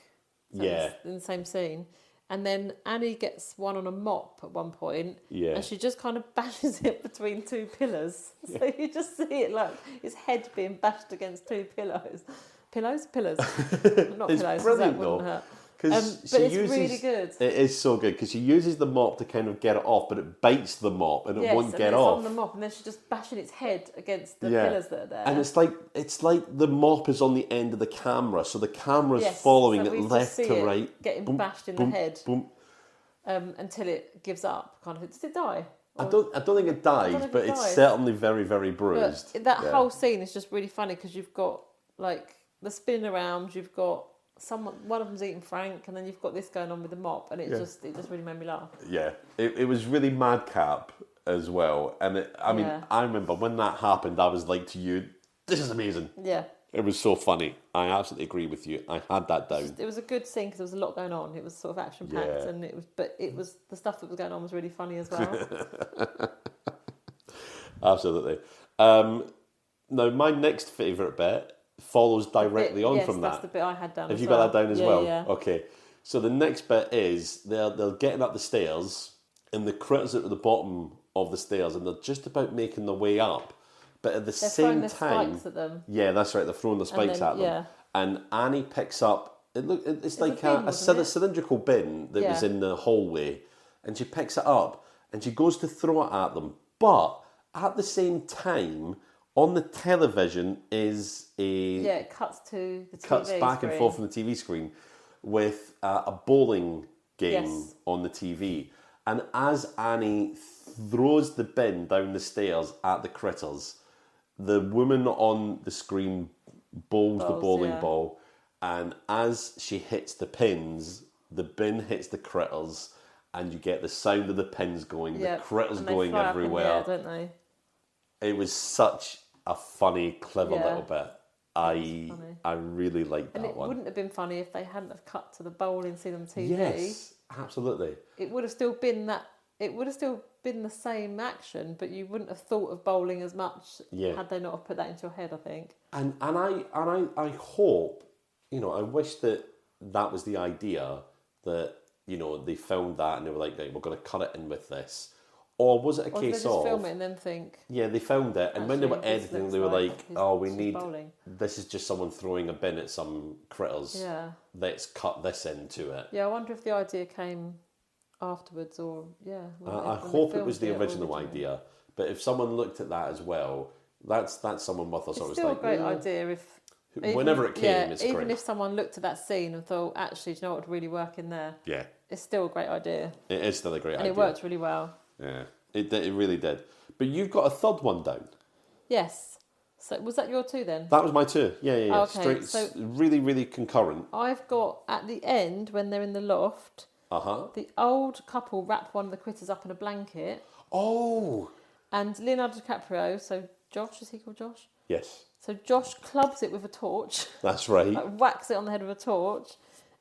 So in the same scene. And then Annie gets one on a mop at one point, and she just kind of bashes it between two pillars. Yeah. So you just see it like his head being bashed against two pillows. Pillars? Not it's pillows. Brilliant that though. Hurt. But it's really good. It is so good because she uses the mop to kind of get it off, but it bites the mop and it won't get off. It's on the mop, and then she's just bashing its head against the pillars that are there. And it's like the mop is on the end of the camera, so the camera's following it left to right, getting bashed in the head, until it gives up. Kind of. Does it die? I don't think it dies, but it's certainly very, very bruised. But that whole scene is just really funny because you've got like the spinning around, you've got one of them's eating Frank, and then you've got this going on with the mop, and it just really made me laugh. Yeah, it was really madcap as well, and I mean, I remember when that happened, I was like to you, "This is amazing." Yeah, it was so funny. I absolutely agree with you. I had that down. It was a good scene because there was a lot going on. It was sort of action packed, and it was the stuff that was going on was really funny as well. Absolutely. Now, my next favourite bit follows directly on from that. That's the bit I had down. Have you got that down as well? Yeah. Okay. So the next bit is they're getting up the stairs, and the critters are at the bottom of the stairs, and they're just about making their way up. But at the same time, spikes at them. Yeah, that's right. They're throwing the spikes at them. Yeah. And Annie picks up. It's like a cylindrical bin that was in the hallway, and she picks it up and she goes to throw it at them. But at the same time, on the television is it cuts to the TV cuts back screen. And forth from the TV screen with a bowling game on the TV. And as Annie throws the bin down the stairs at the critters, the woman on the screen bowls the bowling ball, and as she hits the pins, the bin hits the critters, and you get the sound of the pins going, the critters going everywhere. Don't they? It was such a funny, clever little bit. I really liked that one. And it wouldn't have been funny if they hadn't have cut to the bowling scene on TV. Yes, absolutely. It would have still been that. It would have still been the same action, but you wouldn't have thought of bowling as much had they not have put that into your head, I think. And I hope, I wish that was the idea, that they filmed that and they were like, right, we're going to cut it in with this. Or was it a case of... Or did they just film it and then think... Yeah, they filmed it, and when they were editing, they were like, we need... Bowling. This is just someone throwing a bin at some critters. Yeah. Let's cut this into it. Yeah, I wonder if the idea came afterwards or... Yeah. I hope it was the original idea, but if someone looked at that as well, that's someone worth a sort of... It's still a great idea if... Whenever it came, it's great. Even if someone looked at that scene and thought, actually, do you know what would really work in there? Yeah. It's still a great idea. It is still a great idea. And it worked really well. Yeah, it really did. But you've got a third one down. Yes. So was that your two then? That was my two. Yeah. Oh, okay. Straight, so really, really concurrent. I've got, at the end, when they're in the loft, the old couple wrap one of the critters up in a blanket. Oh! And Leonardo DiCaprio, so Josh, is he called Josh? Yes. So Josh clubs it with a torch. That's right. Whacks it on the head with a torch.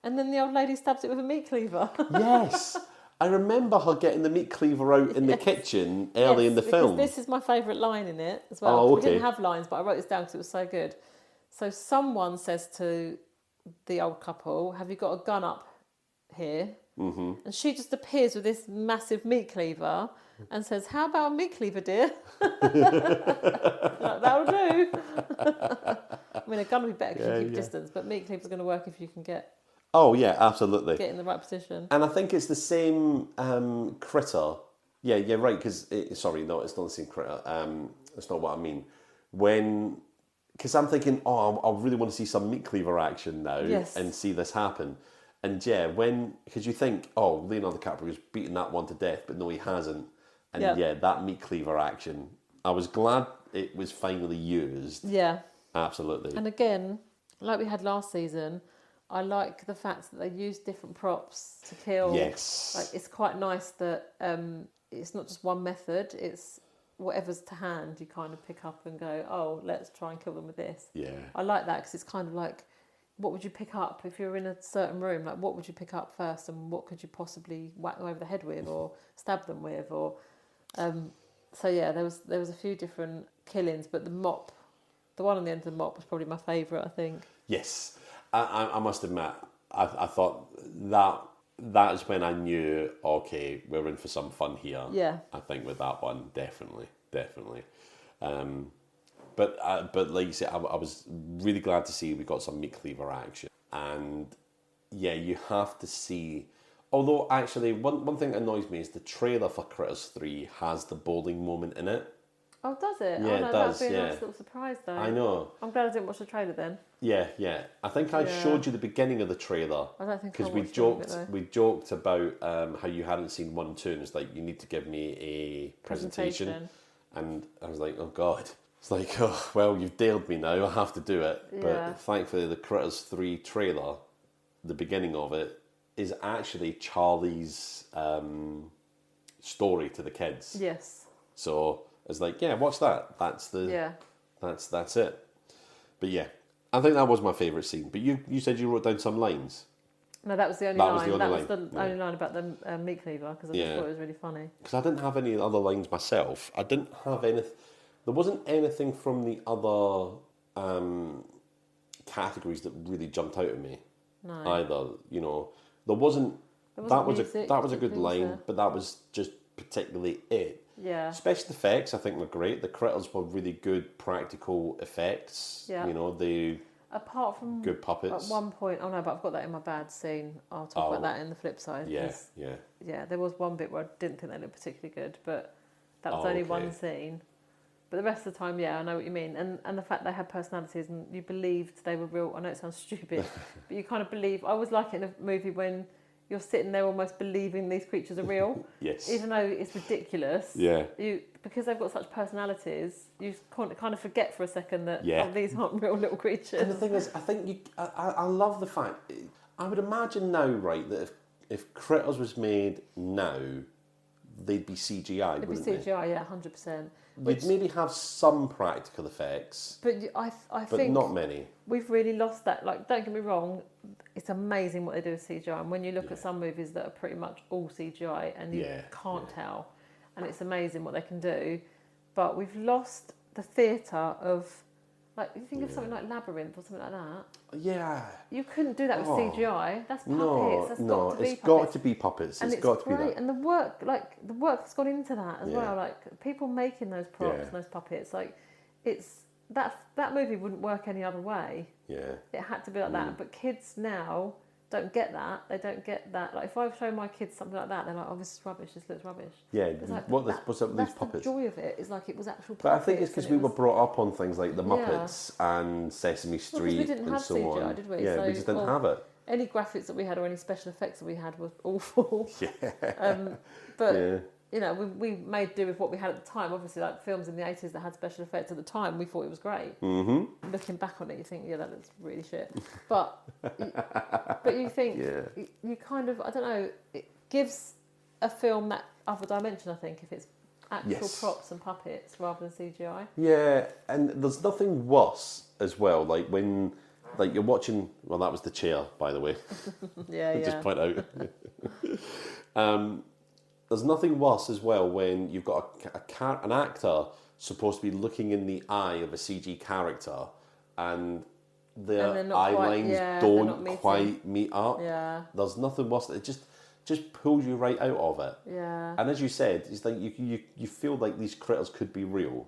And then the old lady stabs it with a meat cleaver. Yes. I remember her getting the meat cleaver out in the kitchen early in the film. This is my favourite line in it as well. Oh, okay. We didn't have lines, but I wrote this down because it was so good. So someone says to the old couple, have you got a gun up here? Mm-hmm. And she just appears with this massive meat cleaver and says, how about a meat cleaver, dear? That'll do. I mean, a gun would be better because you keep distance, but meat cleaver's going to work if you can get... Oh, yeah, absolutely. Get in the right position. And I think it's the same critter. Yeah, you're right, because... Sorry, no, it's not the same critter. That's not what I mean. Because I'm thinking, I really want to see some meat cleaver action now and see this happen. And yeah, because you think, Leonardo DiCaprio's beaten that one to death, but no, he hasn't. And that meat cleaver action, I was glad it was finally used. Yeah. Absolutely. And again, like we had last season, I like the fact that they use different props to kill. Yes. Like, it's quite nice that it's not just one method, it's whatever's to hand, you kind of pick up and go, let's try and kill them with this. Yeah. I like that because it's kind of like, what would you pick up if you're in a certain room? Like, what would you pick up first and what could you possibly whack them over the head with or stab them with? Or So yeah, there was a few different killings, but the one on the end of the mop was probably my favourite, I think. Yes, I must admit, I thought that is when I knew, okay, we're in for some fun here. Yeah. I think with that one, definitely. But like you said, I was really glad to see we got some meat cleaver action. And yeah, you have to see. Although actually, one thing that annoys me is the trailer for Critters 3 has the bowling moment in it. Oh, does it? Yeah, oh, no, it does. That'd be a Yeah. nice little surprise, though. I know. I'm glad I didn't watch the trailer then. Yeah. I think I showed you the beginning of the trailer. I don't think because we joked about how you hadn't seen 1 and 2, and it's like, you need to give me a presentation. And I was like, oh God. It's like, oh well, you've dailed me now. I have to do it. Yeah. But thankfully, the Critters 3 trailer, the beginning of it, is actually Charlie's story to the kids. Yes. So it's like, yeah, watch that. That's it. But yeah, I think that was my favourite scene. But you said you wrote down some lines. No, that was the only line. That was the only line about the meat cleaver, because I just thought it was really funny. Because I didn't have any other lines myself. I didn't have anything. There wasn't anything from the other categories that really jumped out at me. No. Either, you know, there wasn't. That was a good line, but that was just particularly it. Yeah. Special effects, I think, were great. The critters were really good practical effects. Yeah. You know, they. Apart from good puppets. At one point, oh no, but I've got that in my bad scene. I'll talk about that in the flip side. Yeah. Yeah, there was one bit where I didn't think they looked particularly good, but that was only one scene. But the rest of the time, yeah, I know what you mean. And the fact they had personalities and you believed they were real. I know it sounds stupid, but you kind of believe. I always like it in a movie when you're sitting there almost believing these creatures are real. Yes. Even though it's ridiculous. Yeah. Because they've got such personalities, you kind of forget for a second that these aren't real little creatures. And the thing is, I think I love the fact. I would imagine now, right, that if Critters was made now, they'd be CGI, wouldn't they? It'd be CGI, yeah, 100%. You'd maybe have some practical effects, but I think not many. We've really lost that. Like, don't get me wrong, it's amazing what they do with CGI. And when you look at some movies that are pretty much all CGI, and you can't tell, and it's amazing what they can do. But we've lost the theatre of, like, you think of something like Labyrinth or something like that. Yeah. You couldn't do that with CGI. That's puppets. It's got to be puppets. And it's got to be that. And the work that's gone into that as well. Like, people making those props and those puppets. Like, it's that movie wouldn't work any other way. Yeah. It had to be like that. But kids now don't get that. They don't get that. Like, if I show my kids something like that, they're like, oh, this is rubbish. This looks rubbish. Yeah. Like, what's up with these puppets? That's the joy of it. Is like it was actual puppets. But I think it's because we were brought up on things like the Muppets and Sesame Street we didn't have so CGI, on. did we? Yeah, so, we just didn't have it. Any graphics that we had or any special effects that we had were awful. Yeah. But you know, we made do with what we had at the time. Obviously, like films in the 80s that had special effects at the time, we thought it was great. Mm-hmm. Looking back on it, you think, yeah, that looks really shit. But you think, you kind of, I don't know, it gives a film that other dimension, I think, if it's actual props and puppets rather than CGI. Yeah, and there's nothing worse as well, like when... Like you're watching, well, that was the chair, by the way. Just point out. There's nothing worse as well when you've got an actor supposed to be looking in the eye of a CG character, and their eye lines don't quite meet up. Yeah. There's nothing worse. It just pulls you right out of it. Yeah. And as you said, it's like you feel like these critters could be real.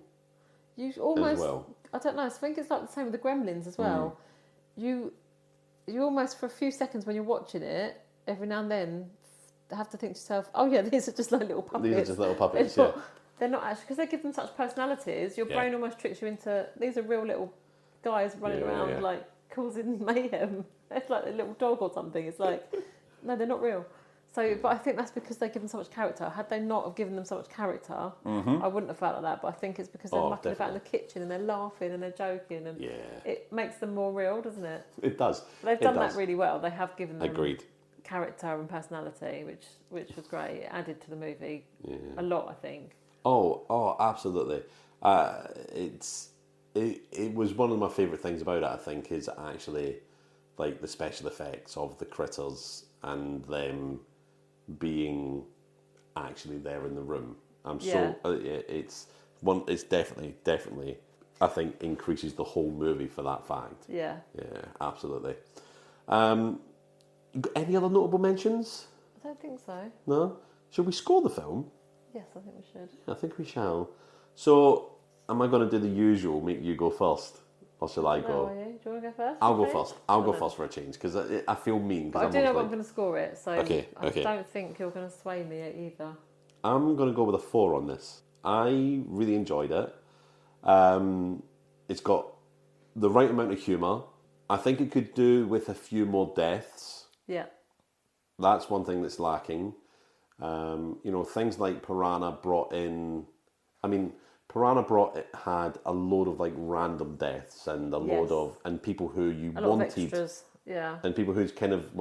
You almost. I don't know. I think it's like the same with the Gremlins as well. You almost, for a few seconds when you're watching it, every now and then have to think to yourself, oh yeah, these are just like little puppets. These are just little puppets, They're not actually, because they give them such personalities, your brain almost tricks you into, these are real little guys running around like causing mayhem. It's like a little dog or something. It's like, no, they're not real. So, but I think that's because they give them so much character. Had they not have given them so much character, I wouldn't have felt like that. But I think it's because they're mucking about in the kitchen and they're laughing and they're joking, and it makes them more real, doesn't it? It does. But they've done that really well. They have given them Agreed. Character and personality, which was great. It added to the movie a lot, I think. Oh, absolutely. It was one of my favourite things about it, I think, is actually like the special effects of the critters and them being actually there in the room. It's definitely, I think, increases the whole movie for that fact. Yeah. Yeah, absolutely. Any other notable mentions? I don't think so. No? Should we score the film? Yes, I think we should. I think we shall. So, am I going to do the usual, make you go first? Or shall I go? Are you? Do you want to go first? I'll go first. I'll go first for a change, because I feel mean. But I do know what I'm going to score it, so okay. I don't think you're going to sway me either. I'm going to go with a 4 on this. I really enjoyed it. It's got the right amount of humour. I think it could do with a few more deaths. Yeah. That's one thing that's lacking. Things like Piranha brought in... had a load of like random deaths and a load of... And people who you a wanted... lot of extras, yeah. And people who's kind of,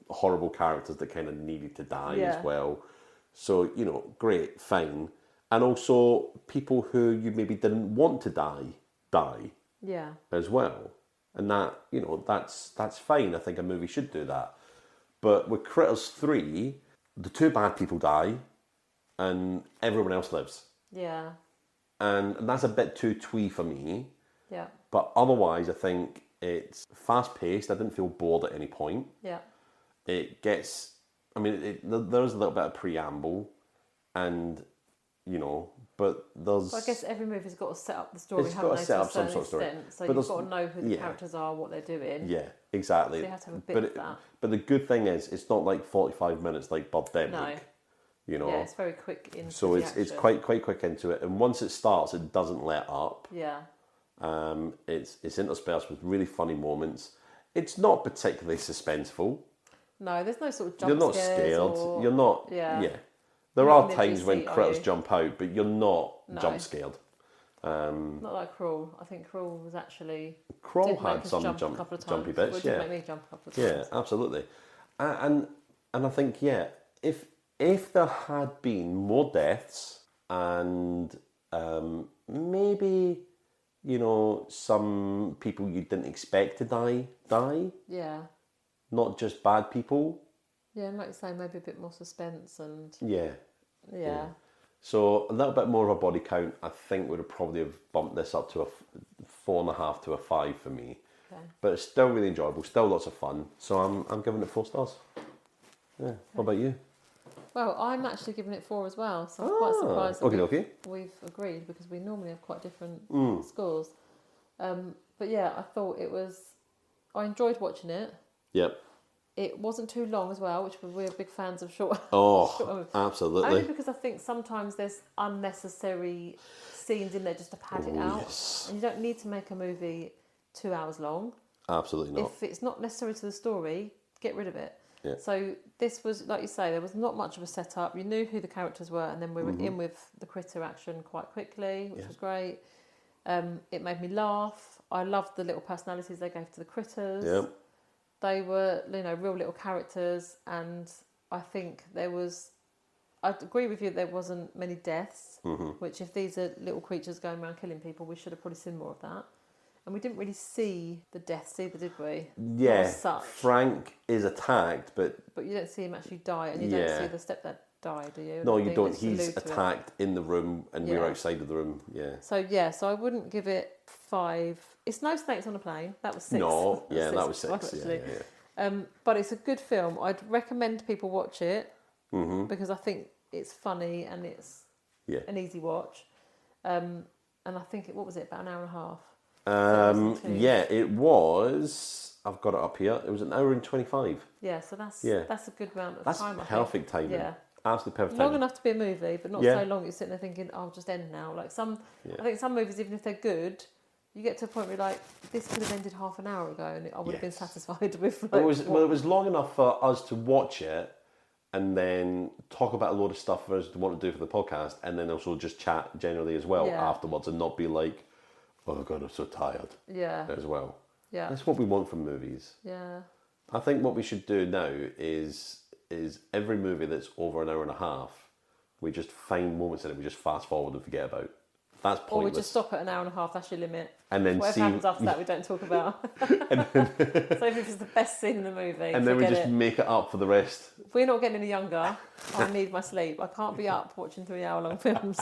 horrible characters that kind of needed to die as well. So, great, fine. And also people who you maybe didn't want to die as well. And that, that's fine. I think a movie should do that. But with Critters 3, the 2 bad people die and everyone else lives. Yeah. And that's a bit too twee for me. Yeah. But otherwise, I think it's fast-paced. I didn't feel bored at any point. Yeah. It gets... there's a little bit of preamble and... but there's... Well, I guess every movie's got to set up the story, it's got to set up some sort of story. So you've got to know who the characters are, what they're doing. Yeah, exactly. So you have to have a bit of that. But the good thing is, it's not like 45 minutes like Birdemic. No. Yeah, it's very quick into so the it's quite quick into it. And once it starts, it doesn't let up. Yeah. It's interspersed with really funny moments. It's not particularly suspenseful. No, there's no sort of jump You're not scared. You're not... Yeah. There are times when critters jump out, but you're not jump scared. Not like Crawl. I think Crawl was actually... Crawl had some jumpy bits, It did make me jump a couple of times. Yeah, absolutely. And I think, if there had been more deaths and maybe, some people you didn't expect to die. Yeah. Not just bad people. Yeah, and like you say, maybe a bit more suspense and... Yeah. So a little bit more of a body count, I think, would have probably bumped this up to a 4.5 to a 5 for me. Okay. But it's still really enjoyable, still lots of fun. So I'm giving it 4 stars. Yeah. Okay. What about you? Well, I'm actually giving it 4 as well. So I'm quite surprised that we've agreed, because we normally have quite different scores. But yeah, I thought I enjoyed watching it. Yep. It wasn't too long as well, which we're big fans of short. Oh, absolutely. Only because I think sometimes there's unnecessary scenes in there just to pad it out. Yes. And you don't need to make a movie 2 hours long. Absolutely not. If it's not necessary to the story, get rid of it. Yeah. So this was, like you say, there was not much of a setup. You knew who the characters were, and then we were in with the critter action quite quickly, which was great. It made me laugh. I loved the little personalities they gave to the critters. Yep. They were, real little characters, and I think I'd agree with you, there wasn't many deaths, which if these are little creatures going around killing people, we should have probably seen more of that. And we didn't really see the deaths either, did we? Yeah, Frank is attacked, but you don't see him actually die, and you don't see the stepdad die, do you? No, you don't. He's attacked in the room, and we're outside of the room, So I wouldn't give it 5. It's no snakes on a plane. That was 6. No, that was 6. But it's a good film. I'd recommend people watch it because I think it's funny and it's an easy watch. And I think what was it, about an hour and a half? It was. I've got it up here. It was an hour and 25. Yeah, so that's a good amount of time. That's perfect timing. Yeah. Absolutely perfect. Long enough to be a movie, but not so long you're sitting there thinking, "I'll just end now." Like I think some movies, even if they're good, you get to a point where you're like, this could have ended half an hour ago, and I would have been satisfied with. Like, it was long enough for us to watch it, and then talk about a load of stuff for us to want to do for the podcast, and then also just chat generally as well afterwards, and not be like, "Oh God, I'm so tired." Yeah. As well. Yeah. That's what we want from movies. Yeah. I think what we should do now is every movie that's over an hour and a half, we just find moments in it we just fast forward and forget about. That's pointless. Or we just stop at an hour and a half, that's your limit. And then whatever happens after that, we don't talk about. So if it's the best scene in the movie, and then we just make it up for the rest. If we're not getting any younger, I need my sleep. I can't be up watching 3-hour-long films.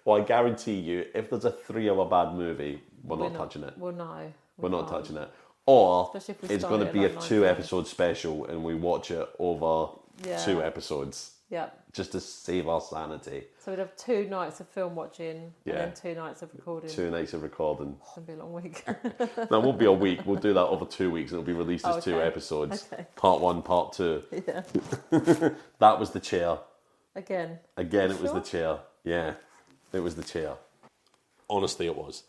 Well, I guarantee you, if there's a 3-hour bad movie, we're not touching it. Well, no. We're not touching it. Or it's going to be a like 2-episode special and we watch it over 2 episodes. Yeah. Just to save our sanity. So we'd have 2 nights of film watching and then 2 nights of recording. 2 nights of recording. It's going to be a long week. No, it won't be a week. We'll do that over 2 weeks and it'll be released as 2 episodes. Okay. Part 1, part 2. Yeah. That was the chair. Again, it was the chair. Yeah, it was the chair. Honestly, it was.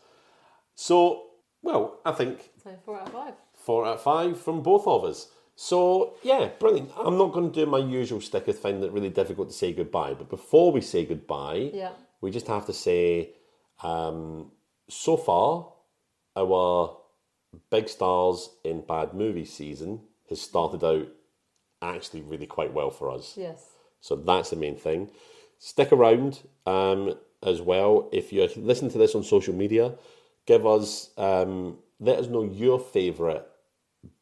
So, well, I think... So 4 out of 5. 4 out of 5 from both of us. So, yeah, brilliant. I'm not going to do my usual stick. I find it really difficult to say goodbye. But before we say goodbye, we just have to say, so far, our Big Stars in Bad Movie season has started out actually really quite well for us. Yes. So that's the main thing. Stick around as well. If you're listening to this on social media, give us, let us know your favourite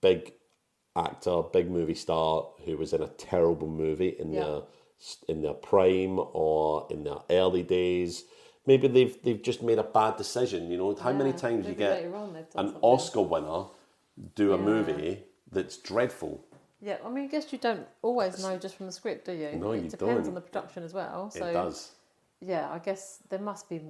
big actor, big movie star who was in a terrible movie in their prime or in their early days. Maybe they've just made a bad decision. You know, how many times you get an Oscar winner do a movie that's dreadful? Yeah, I mean, I guess you don't always know just from the script, do you? No, you don't. It depends on the production as well. So, it does. Yeah, I guess there must be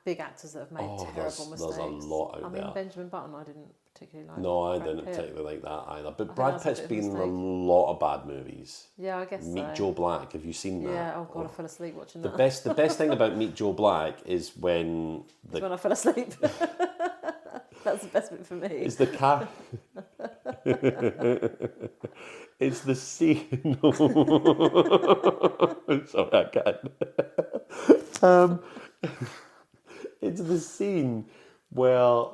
big actors that have made terrible mistakes. There's a lot out there. I mean, Benjamin Button, I didn't particularly like. No, I didn't particularly like that either. But Brad Pitt's been in a lot of bad movies. Yeah, I guess Meet Joe Black. Have you seen that? Yeah. Oh God, I fell asleep watching that. The best thing about Meet Joe Black is when I fell asleep. That's the best bit for me. It's the It's the scene. Sorry, I can't. It's the scene where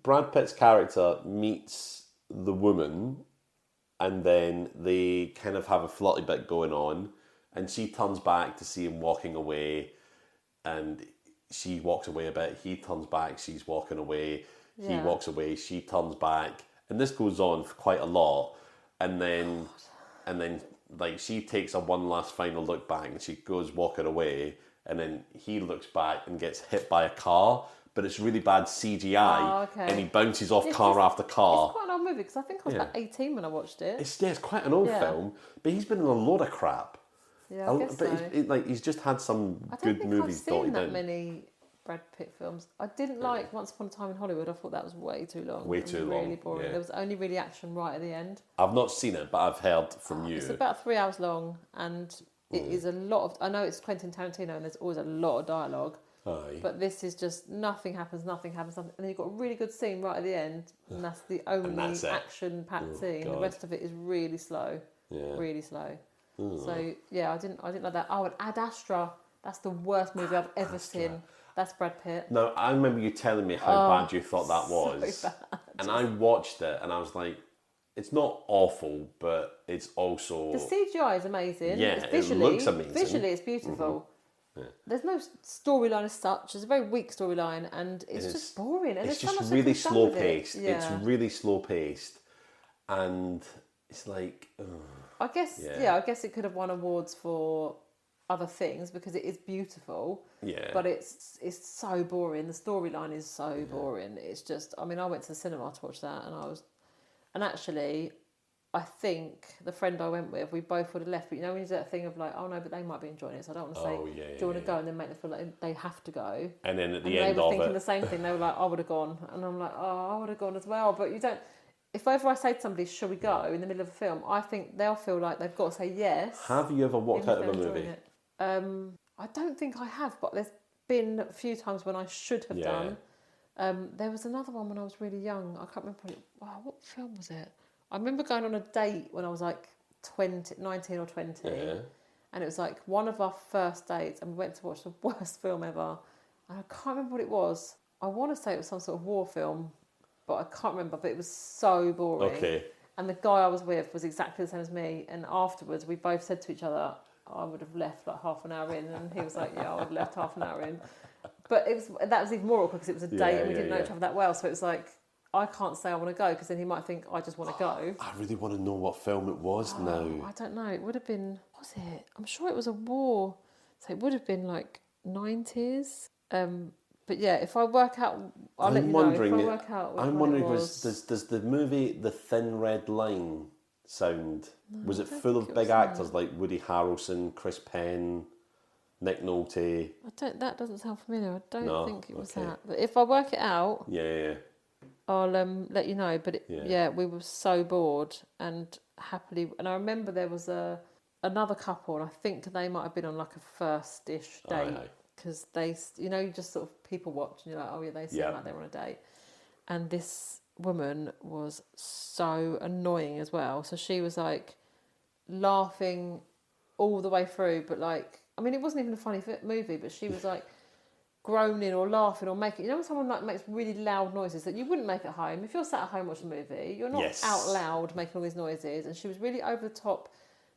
Brad Pitt's character meets the woman and then they kind of have a flirty bit going on and she turns back to see him walking away and she walks away a bit, he turns back, she's walking away, he walks away, she turns back, and this goes on for quite a lot, and then like she takes a one last final look back and she goes walking away, and then he looks back and gets hit by a car, but it's really bad CGI, and he bounces off car after car. It's quite an old movie because I think I was about 18 when I watched it. It's quite an old film, but he's been in a lot of crap. Yeah, I guess so. He's just had some good movies. I don't think I've seen that many Brad Pitt films. I didn't like Once Upon a Time in Hollywood. I thought that was way too long. Way too long. Really boring. Yeah. There was only really action right at the end. I've not seen it, but I've heard from you. It's about 3 hours long, and it is a lot of... I know it's Quentin Tarantino, and there's always a lot of dialogue. Aye. But this is just nothing happens, and then you've got a really good scene right at the end, and that's the only action-packed scene. God. The rest of it is really slow. Yeah. Really slow. So yeah, I didn't like that. Oh, and Ad Astra, that's the worst movie I've ever seen. That's Brad Pitt. No, I remember you telling me how bad you thought that was. So bad. And I watched it and I was like, it's not awful, but it's also... The CGI is amazing. Yeah, it looks amazing. Visually, it's beautiful. Mm-hmm. Yeah. There's no storyline as such. It's a very weak storyline, and it's just boring. And it's just really slow paced. It's really slow paced, and it's like... I guess I guess it could have won awards for other things because it is beautiful. Yeah. But it's so boring. The storyline is so boring. It's just, I mean, I went to the cinema to watch that, and actually, I think the friend I went with, we both would have left. But you know, when you do that thing of like, oh no, but they might be enjoying it, so I don't want to say, do you want to go, and then make them feel like they have to go. And then at the end of it, they were thinking the same thing. They were like, I would have gone, and I'm like, oh, I would have gone as well. But you don't. If ever I say to somebody, shall we go, in the middle of a film, I think they'll feel like they've got to say yes. Have you ever walked out of a movie? I don't think I have, but there's been a few times when I should have done. There was another one when I was really young. I can't remember what film was it? I remember going on a date when I was like 19 or 20. Yeah. And it was like one of our first dates, and we went to watch the worst film ever. And I can't remember what it was. I want to say it was some sort of war film, but I can't remember, but it was so boring. Okay. And the guy I was with was exactly the same as me. And afterwards, we both said to each other, I would have left like half an hour in, and he was like, yeah, I would have left half an hour in. But that was even more awkward because it was a date and we didn't know each other that well. So it was like, I can't say I want to go because then he might think I just want to go. I really want to know what film it was now. I don't know. It would have been, was it? I'm sure it was a war. So it would have been like 90s. But yeah, if I work out, I'll let you know. If I work out I'm wondering, does the movie The Thin Red Line sound? No, was it full of big actors like Woody Harrelson, Chris Penn, Nick Nolte? That doesn't sound familiar. I don't think it was that. But if I work it out, I'll let you know. But we were so bored and happily. And I remember there was another couple, and I think they might have been on like a first-ish date. Because they, you just sort of people watch and you're like, oh yeah, they seem like they're on a date. And this woman was so annoying as well. So she was like laughing all the way through, but like, I mean, it wasn't even a funny movie, but she was like groaning or laughing or making, when someone like makes really loud noises that you wouldn't make at home. If you're sat at home watching a movie, you're not out loud making all these noises. And she was really over the top,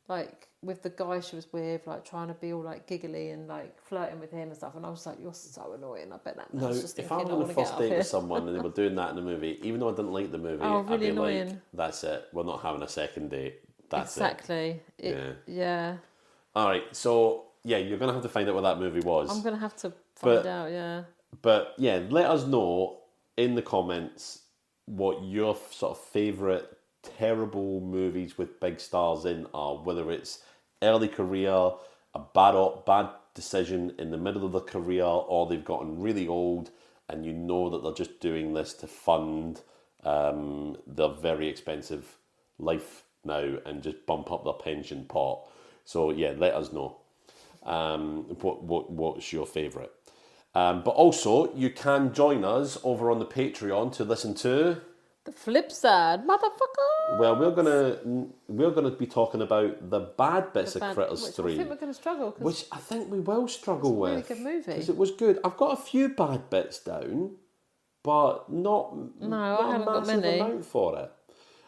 like with the guy she was with, like trying to be all like giggly and like flirting with him and stuff. And I was like, you're so annoying. I bet that. No, if I was on a first date with someone and they were doing that in a movie, even though I didn't like the movie, really I'd be annoying. Like, that's it. We're not having a second date. That's it. Yeah. All right. So you're gonna have to find out what that movie was. I'm gonna have to find out. Yeah. But let us know in the comments what your sort of favourite terrible movies with big stars in are, whether it's early career, a bad decision in the middle of the career, or they've gotten really old and you know that they're just doing this to fund their very expensive life now and just bump up their pension pot. So let us know what's your favourite. But also you can join us over on the Patreon to listen to The Flip Side, motherfucker. Well, we're gonna be talking about the bad bits of Critters 3. I think we're going to struggle. Which I think we will struggle with. It's a really good movie. Because it was good. I've got a few bad bits down, but not I haven't got many amount for it.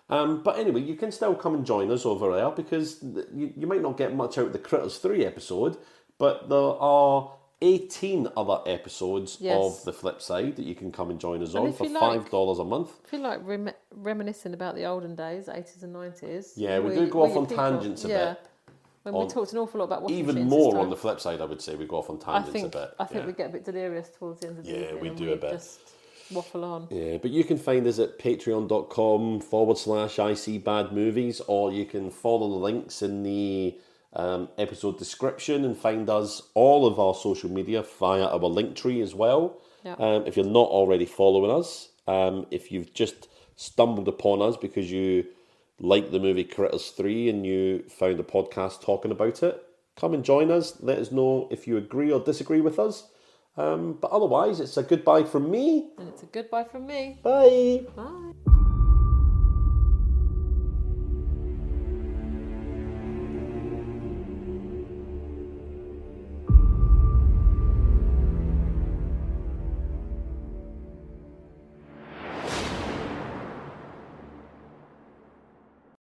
But anyway, you can still come and join us over there because you might not get much out of the Critters 3 episode, but there are 18 other episodes of The Flip Side that you can come and join us on for $5 a month. If you like reminiscing about the olden days, 80s and 90s. Yeah, we do go off on tangents a bit. When we talked an awful lot about washing even machines more on the flip side, I would say we go off on tangents a bit. I think we get a bit delirious towards the end of the evening. Yeah, we do a bit. Just waffle on. Yeah, but you can find us at patreon.com/ICBadMovies, or you can follow the links in the episode description and find us all of our social media via our link tree as well. Yeah. If you're not already following us, if you've just stumbled upon us because you like the movie Critters 3 and you found a podcast talking about it, come and join us. Let us know if you agree or disagree with us. But otherwise, it's a goodbye from me. And it's a goodbye from me. Bye. Bye.